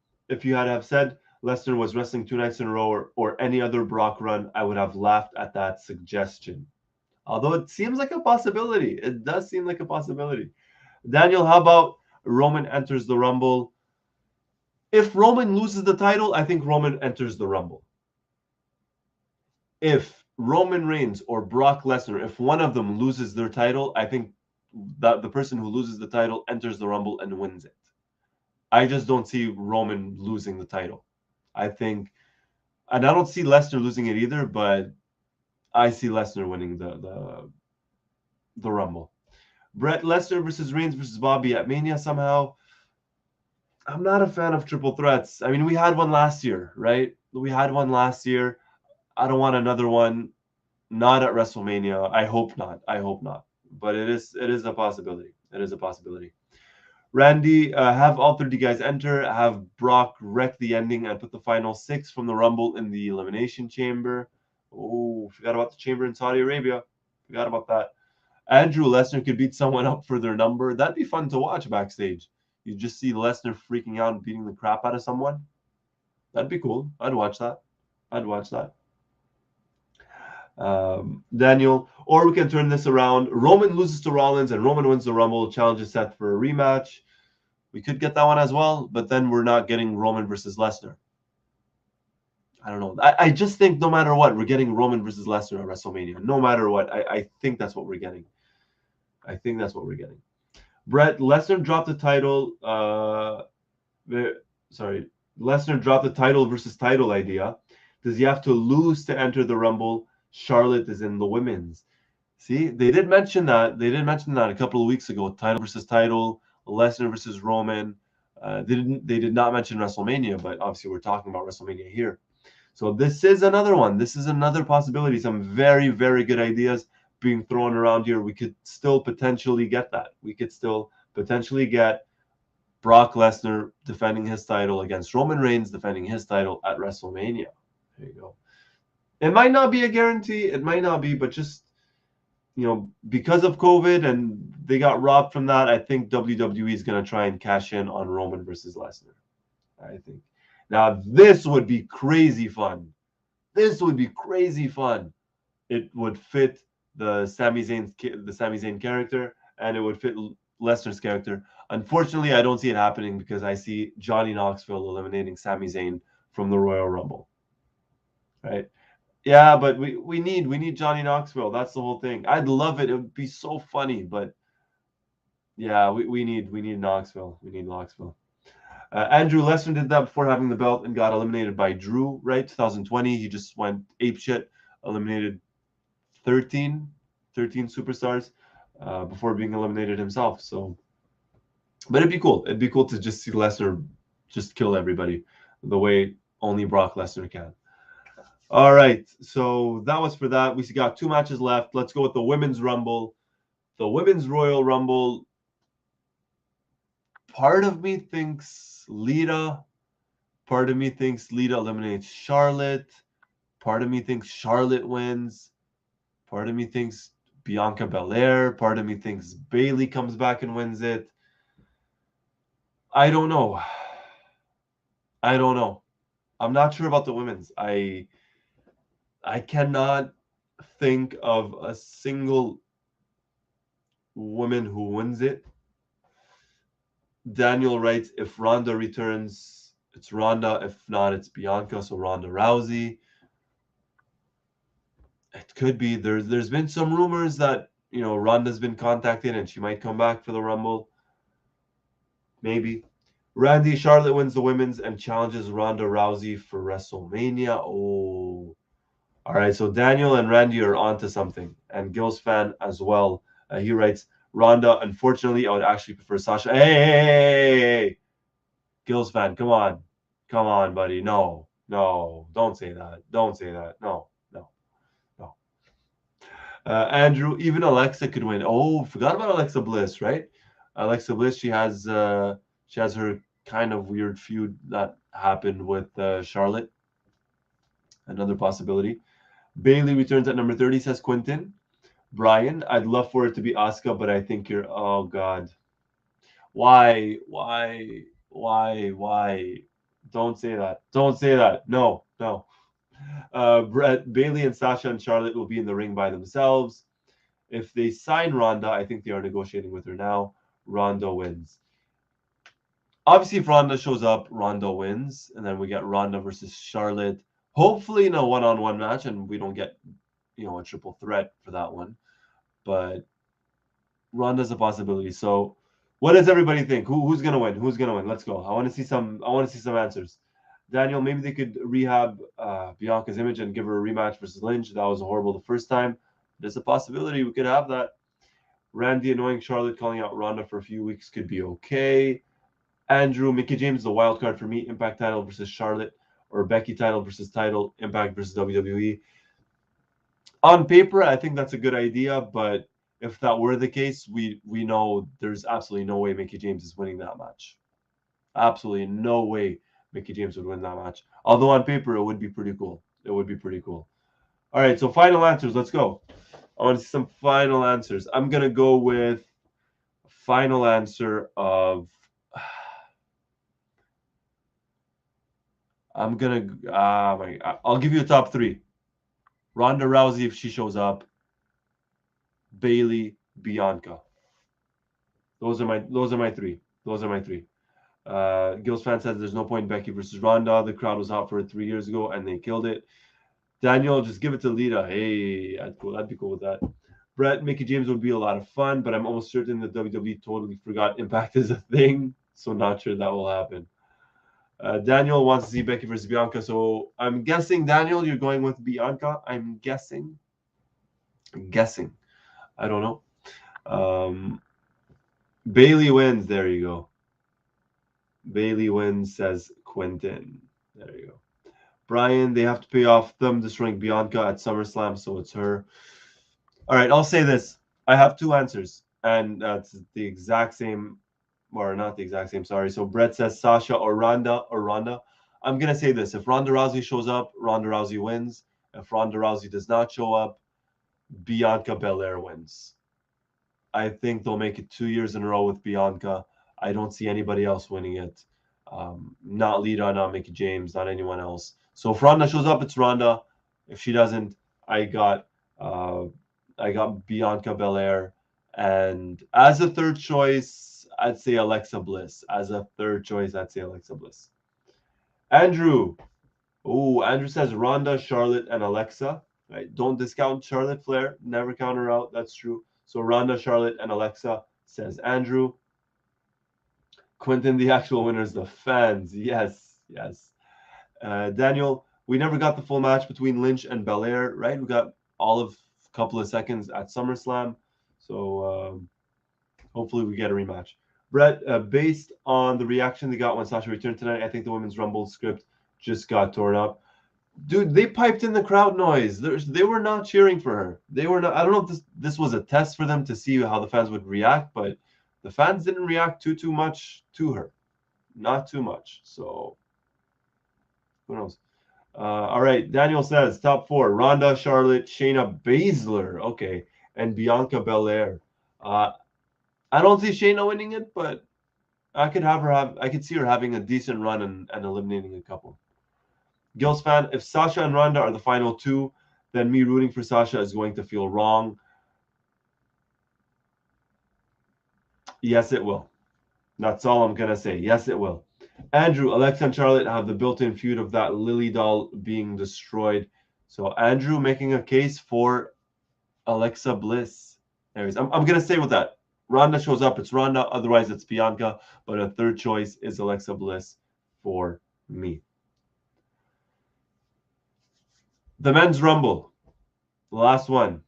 was wrestling 2 nights in a row or any other Brock run, I would have laughed at that suggestion. Although it seems like a possibility. It does seem like a possibility. Daniel, how about Roman enters the Rumble? If Roman loses the title, I think Roman enters the Rumble. If Roman Reigns or Brock Lesnar, if one of them loses their title, I think that the person who loses the title enters the Rumble and wins it. I just don't see Roman losing the title. I think, and I don't see Lesnar losing it either, but I see Lesnar winning the Rumble. Brett, Lesnar versus Reigns versus Bobby at Mania somehow. I'm not a fan of triple threats. I mean, we had one last year, right? We had one last year. I don't want another one. Not at WrestleMania. I hope not. I hope not. But it is a possibility. It is a possibility. Randy, have all 30 guys enter, have Brock wreck the ending and put the final 6 from the Rumble in the Elimination Chamber. Oh, forgot about the Chamber in Saudi Arabia. Forgot about that. Andrew, Lesnar could beat someone up for their number. That'd be fun to watch backstage. You just see Lesnar freaking out and beating the crap out of someone. That'd be cool. I'd watch that. I'd watch that. Daniel, or we can turn this around. Roman loses to Rollins and Roman wins the Rumble, challenges Seth for a rematch. We could get that one as well, but then we're not getting Roman versus Lesnar. I don't know. I just think no matter what, we're getting Roman versus Lesnar at WrestleMania. No matter what, I think that's what we're getting. I think that's what we're getting. Brett, Lesnar dropped the title. Lesnar dropped the title versus title idea. Does he have to lose to enter the Rumble? Charlotte is in the women's. See, they did mention that. They did mention that a couple of weeks ago. Title versus title, Lesnar versus Roman. They did not mention WrestleMania, but obviously we're talking about WrestleMania here. So this is another one. This is another possibility. Some very, very good ideas being thrown around here. We could still potentially get that. We could still potentially get Brock Lesnar defending his title against Roman Reigns defending his title at WrestleMania. There you go. It might not be a guarantee. It might not be, but just, because of COVID and they got robbed from that, I think WWE is going to try and cash in on Roman versus Lesnar. I think. Now, this would be crazy fun. This would be crazy fun. It would fit the Sami Zayn character, and it would fit Lesnar's character. Unfortunately, I don't see it happening because I see Johnny Knoxville eliminating Sami Zayn from the Royal Rumble. Right? Yeah, but we need Johnny Knoxville. That's the whole thing. I'd love it. It would be so funny, but yeah, we need Knoxville. We need Knoxville. Andrew Lesnar did that before having the belt and got eliminated by Drew, right? 2020, he just went apeshit, eliminated 13 superstars before being eliminated himself. So, but it'd be cool. It'd be cool to just see Lesnar just kill everybody the way only Brock Lesnar can. All right, so that was for that. We got 2 matches left. Let's go with the Women's Rumble. The Women's Royal Rumble. Part of me thinks Lita. Part of me thinks Lita eliminates Charlotte. Part of me thinks Charlotte wins. Part of me thinks Bianca Belair. Part of me thinks Bayley comes back and wins it. I don't know. I'm not sure about the women's. I cannot think of a single woman who wins it. Daniel writes, if Ronda returns, it's Ronda. If not, it's Bianca. So Ronda Rousey. It could be. There's been some rumors that, Ronda's been contacted and she might come back for the Rumble. Maybe. Randy Charlotte wins the women's and challenges Ronda Rousey for WrestleMania. Oh. All right, so Daniel and Randy are onto something. And Gil's fan as well. He writes, Ronda, unfortunately, I would actually prefer Sasha. Hey! Gil's fan, come on, buddy. No, don't say that. No. Andrew, even Alexa could win. Oh, forgot about Alexa Bliss, right? Alexa Bliss, she has her kind of weird feud that happened with Charlotte. Another possibility. Bayley returns at number 30, says Quentin. Brian, I'd love for it to be Asuka, but I think you're, oh God. Why? Don't say that. No. Bayley and Sasha and Charlotte will be in the ring by themselves. If they sign Ronda, I think they are negotiating with her now. Ronda wins. Obviously, if Ronda shows up, Ronda wins, and then we get Ronda versus Charlotte. Hopefully in a one-on-one match, and we don't get, a triple threat for that one. But Ronda's a possibility. So, what does everybody think? Who's gonna win? Let's go. I want to see some answers. Daniel, maybe they could rehab Bianca's image and give her a rematch versus Lynch. That was horrible the first time. There's a possibility we could have that. Randy annoying Charlotte calling out Ronda for a few weeks could be okay. Andrew, Mickie James is a wild card for me. Impact title versus Charlotte, or Becky title versus title. Impact versus WWE. On paper, I think that's a good idea, but if that were the case, we know there's absolutely no way Mickie James is winning that match. Absolutely no way Mickie James would win that match. Although on paper, it would be pretty cool. All right, so final answers. Let's go. I want to see some final answers. I'm going to go with final answer of... I'll give you a top 3. Ronda Rousey if she shows up. Bayley, Bianca. Those are my 3. Gil's fan says there's no point in Becky versus Ronda. The crowd was hot for it 3 years ago and they killed it. Daniel, just give it to Lita. Hey, I'd be cool with that. Brett, Mickie James would be a lot of fun, but I'm almost certain that WWE totally forgot Impact is a thing, so not sure that will happen. Daniel wants to see Becky versus Bianca. So I'm guessing, Daniel, you're going with Bianca. I'm guessing. I don't know. Bailey wins. There you go. Bailey wins, says Quentin. There you go. Brian, they have to pay off them destroying Bianca at SummerSlam, so it's her. All right, I'll say this. I have two answers, and that's the exact same, or not the exact same, sorry. So Brett says Sasha or Ronda. I'm going to say this. If Ronda Rousey shows up, Ronda Rousey wins. If Ronda Rousey does not show up, Bianca Belair wins. I think they'll make it 2 years in a row with Bianca. I don't see anybody else winning it. Not Lita, not Mickie James, not anyone else. So if Ronda shows up, it's Ronda. If she doesn't, I got Bianca Belair. And as a third choice, I'd say Alexa Bliss. Andrew. Oh, Andrew says Ronda, Charlotte, and Alexa. Right? Don't discount Charlotte Flair. Never count her out. That's true. So Ronda, Charlotte, and Alexa, says Andrew. Quentin, the actual winners, the fans. Yes. Daniel, we never got the full match between Lynch and Belair, right? We got all of a couple of seconds at SummerSlam. So hopefully we get a rematch. Brett, based on the reaction they got when Sasha returned tonight, I think the Women's Rumble script just got torn up. Dude, they piped in the crowd noise. They were not cheering for her. They were not. I don't know if this was a test for them to see how the fans would react, but the fans didn't react too much to her. Not too much. So who knows? All right. Daniel says top 4: Ronda, Charlotte, Shayna Baszler, okay, and Bianca Belair. I don't see Shayna winning it, but I could see her having a decent run and eliminating a couple. Gil's fan, if Sasha and Ronda are the final 2, then me rooting for Sasha is going to feel wrong. Yes, it will. That's all I'm going to say. Yes, it will. Andrew, Alexa and Charlotte have the built-in feud of that Lily doll being destroyed. So Andrew making a case for Alexa Bliss. Anyways, I'm going to stay with that. Ronda shows up, it's Ronda. Otherwise, it's Bianca. But a third choice is Alexa Bliss for me. The Men's Rumble. The last one.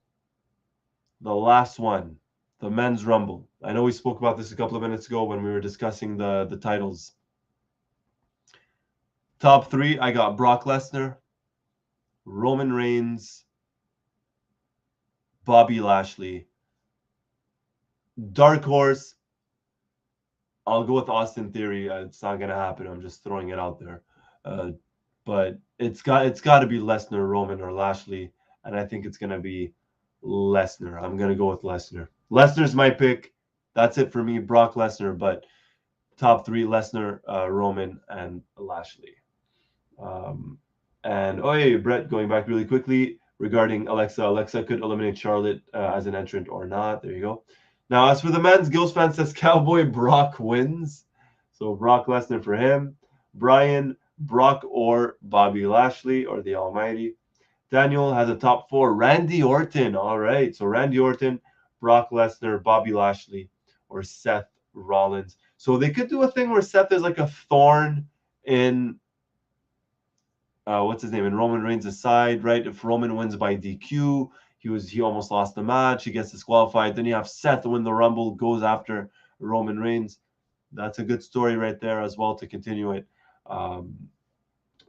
The Men's Rumble. I know we spoke about this a couple of minutes ago when we were discussing the titles. Top 3, I got Brock Lesnar, Roman Reigns, Bobby Lashley. Dark Horse, I'll go with Austin Theory. It's not going to happen. I'm just throwing it out there. But it's got to be Lesnar, Roman, or Lashley. And I think it's going to be Lesnar. I'm going to go with Lesnar. Lesnar's my pick. That's it for me. Brock Lesnar. But top 3, Lesnar, Roman, and Lashley. Brett, going back really quickly regarding Alexa. Alexa could eliminate Charlotte as an entrant or not. There you go. Now, as for the men's, Gil's fan says Cowboy Brock wins. So Brock Lesnar for him. Brian, Brock or Bobby Lashley or the Almighty. Daniel has a top 4. Randy Orton. All right. So Randy Orton, Brock Lesnar, Bobby Lashley, or Seth Rollins. So they could do a thing where Seth is like a thorn in what's his name? In Roman Reigns' side, right? If Roman wins by DQ, he almost lost the match. He gets disqualified. Then you have Seth win the Rumble, goes after Roman Reigns. That's a good story right there as well to continue it.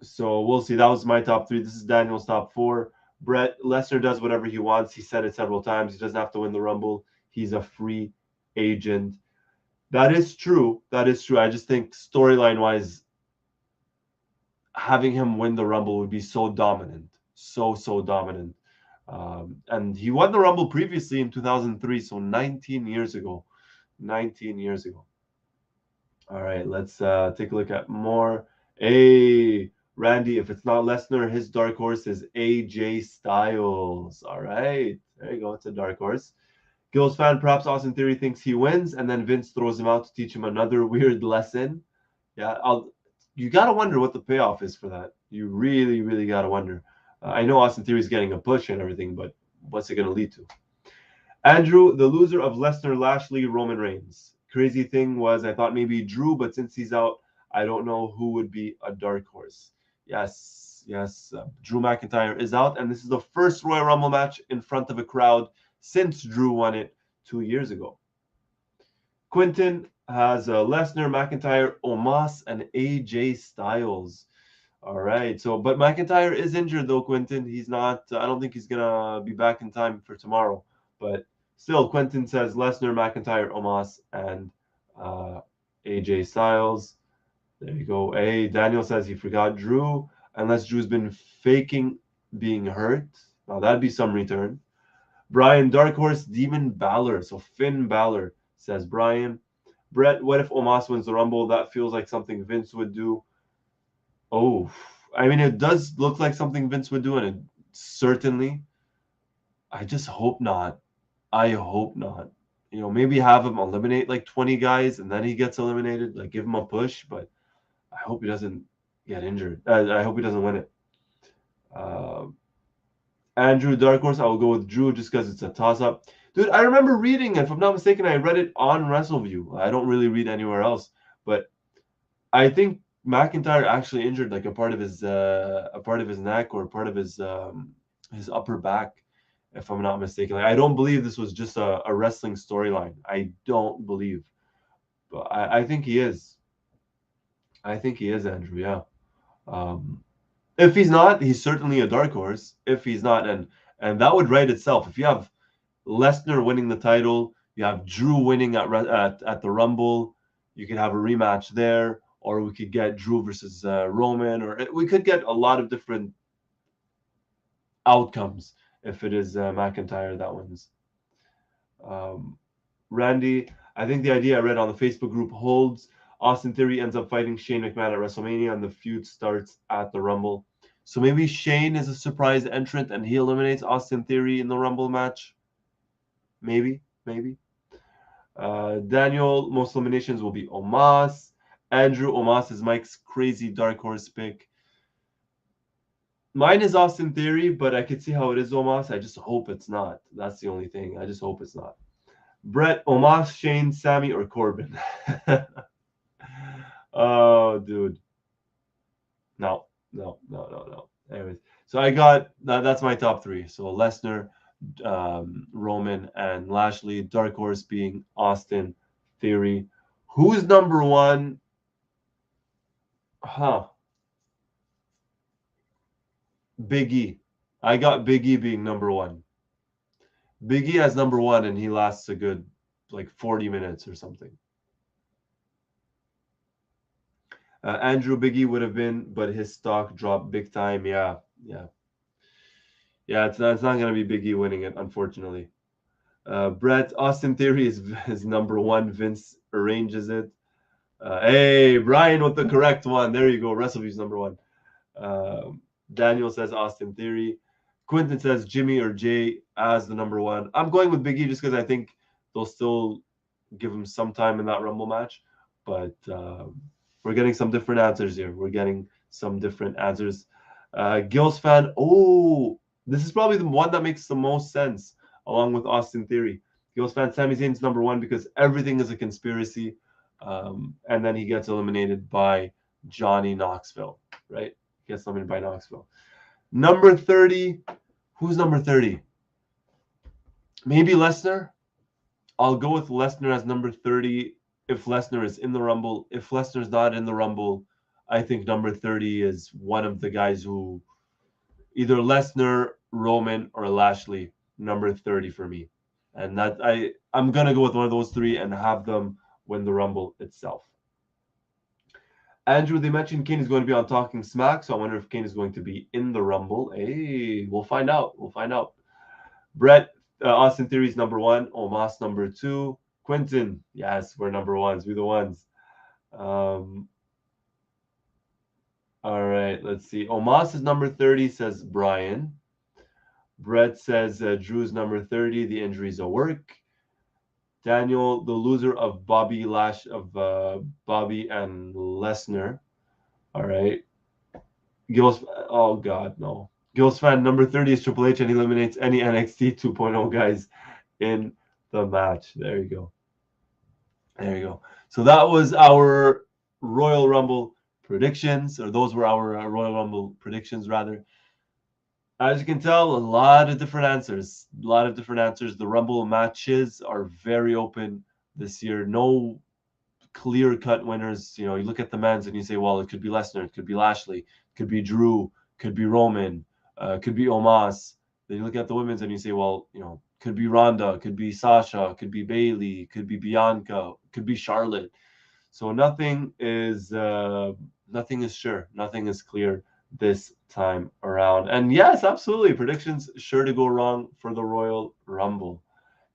So we'll see. That was my top 3. This is Daniel's top 4. Brett, Lesnar does whatever he wants. He said it several times. He doesn't have to win the Rumble. He's a free agent. That is true. I just think storyline-wise, having him win the Rumble would be so dominant. So dominant. And he won the Rumble previously in 2003, so 19 years ago. All right, let's take a look at more. Hey, Randy, if it's not Lesnar, his dark horse is AJ Styles. All right, there you go. It's a dark horse. Gil's fan, perhaps Austin Theory thinks he wins, and then Vince throws him out to teach him another weird lesson. Yeah, you got to wonder what the payoff is for that. You really got to wonder. I know Austin Theory is getting a push and everything, but what's it going to lead to? Andrew, the loser of Lesnar, Lashley, Roman Reigns. Crazy thing was I thought maybe Drew, but since he's out, I don't know who would be a dark horse. Yes, yes. Drew McIntyre is out, and this is the first Royal Rumble match in front of a crowd since Drew won it 2 years ago. Quinton has Lesnar, McIntyre, Omos, and AJ Styles. All right. So, but McIntyre is injured though, Quinton. He's not. I don't think he's gonna be back in time for tomorrow. But still, Quinton says Lesnar, McIntyre, Omos, and AJ Styles. There you go. Hey, Daniel says he forgot Drew, unless Drew's been faking being hurt. Now that'd be some return. Brian, Dark Horse, Demon Balor. So Finn Balor, says Brian. Brett, what if Omos wins the Rumble? That feels like something Vince would do. Oh, I mean, it does look like something Vince would do, and it certainly. I just hope not. I hope not. You know, maybe have him eliminate like 20 guys, and then he gets eliminated. Like, give him a push, but I hope he doesn't get injured. I hope he doesn't win it. Andrew, Dark Horse, I will go with Drew just because it's a toss-up. Dude, I remember reading it. If I'm not mistaken, I read it on Wrestleview. I don't really read anywhere else, but I think McIntyre actually injured like a part of his neck or part of his upper back, if I'm not mistaken. Like, I don't believe this was just a wrestling storyline. I don't believe, but I think he is. I think he is, Andrew. Yeah. If he's not, he's certainly a dark horse. If he's not, and that would write itself. If you have Lesnar winning the title, you have Drew winning at the Rumble, you could have a rematch there, or we could get Drew versus Roman, or we could get a lot of different outcomes if it is McIntyre that wins. Randy, I think the idea I read on the Facebook group holds. Austin Theory ends up fighting Shane McMahon at WrestleMania, and the feud starts at the Rumble. So maybe Shane is a surprise entrant, and he eliminates Austin Theory in the Rumble match. Maybe. Daniel, most eliminations will be Omos. Andrew, Omos is Mike's crazy dark horse pick. Mine is Austin Theory, but I could see how it is Omos. I just hope it's not. That's the only thing. I just hope it's not. Brett, Omos, Shane, Sammy, or Corbin? Oh, dude. No. Anyways, so I got that's my top three. So Lesnar, Roman, and Lashley. Dark horse being Austin Theory. Who's number one? Biggie. I got Biggie being number one. Biggie as number one, and he lasts a good like 40 minutes or something. Andrew, Biggie would have been, but his stock dropped big time. Yeah. It's not going to be Biggie winning it, unfortunately. Brett, Austin Theory is number one. Vince arranges it. Hey, Brian with the correct one. There you go. Wrestleview's number one. Daniel says Austin Theory. Quinton says Jimmy or Jay as the number one. I'm going with Biggie just because I think they'll still give him some time in that Rumble match. But we're getting some different answers here. Gil's fan. Oh, this is probably the one that makes the most sense, along with Austin Theory. Gil's fan, Sami Zayn's number one because everything is a conspiracy. And then he gets eliminated by Johnny Knoxville, right? He gets eliminated by Knoxville. Number 30. Who's number 30? Maybe Lesnar. I'll go with Lesnar as number 30 if Lesnar is in the Rumble. If Lesnar's not in the Rumble, I think number 30 is one of the guys who either Lesnar, Roman, or Lashley, number 30 for me. And that I'm going to go with one of those three and have them win the Rumble itself. Andrew, they mentioned Kane is going to be on Talking Smack, so I wonder if Kane is going to be in the Rumble. Hey, we'll find out. Brett, Austin Theory's number one. Omos number two. Quinton, yes, we're number ones. We're the ones. All right, let's see. Omos is number 30, says Brian. Brett says Drew's number 30. The injuries will work. Daniel, the loser of Bobby and Lesnar. All right. Gil's, oh God, no. Gil's fan number 30 is Triple H, and he eliminates any NXT 2.0 guys in the match. There you go. So that was our Royal Rumble predictions, or those were our Royal Rumble predictions, rather. As you can tell, a lot of different answers. A lot of different answers. The Rumble matches are very open this year. No clear-cut winners. You know, you look at the men's and you say, well, it could be Lesnar, it could be Lashley, it could be Drew, could be Roman, could be Omos. Then you look at the women's and you say, well, you know, could be Ronda, could be Sasha, could be Bayley, could be Bianca, could be Charlotte. So nothing is sure, nothing is clear this time around. And yes, absolutely, predictions sure to go wrong for the Royal Rumble.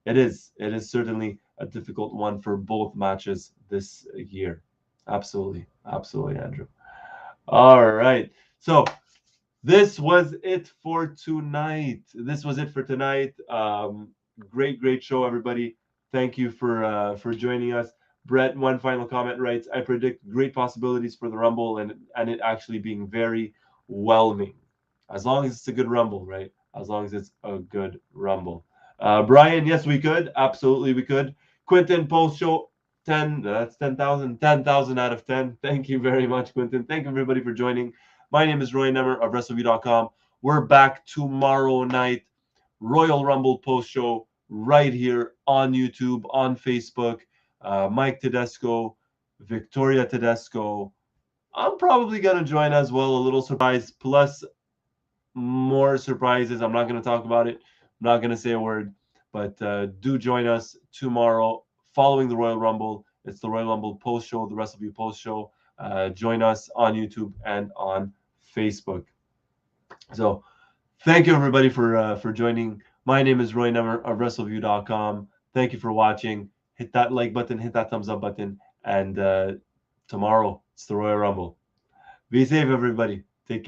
It is certainly a difficult one for both matches this year. Absolutely, Andrew. All right, so this was it for tonight. Great show, everybody. Thank you for joining us. Brett, one final comment, writes, I predict great possibilities for the Rumble and it actually being very whelming. As long as it's a good Rumble, right? As long as it's a good Rumble. Brian, yes, we could. Absolutely, we could. Quentin, post show 10. That's 10,000. 10,000 out of 10. Thank you very much, Quentin. Thank you, everybody, for joining. My name is Roy Nemer of Wrestleview.com. We're back tomorrow night. Royal Rumble post show right here on YouTube, on Facebook. Mike Tedesco, Victoria Tedesco. I'm probably going to join as well. A little surprise, plus more surprises. I'm not going to talk about it. I'm not going to say a word. But do join us tomorrow following the Royal Rumble. It's the Royal Rumble post show, the Wrestleview post show. Join us on YouTube and on Facebook. So thank you, everybody, for joining. My name is Roy Nemer of Wrestleview.com. Thank you for watching. Hit that like button, hit that thumbs up button. And tomorrow, it's the Royal Rumble. Be safe, everybody. Take care.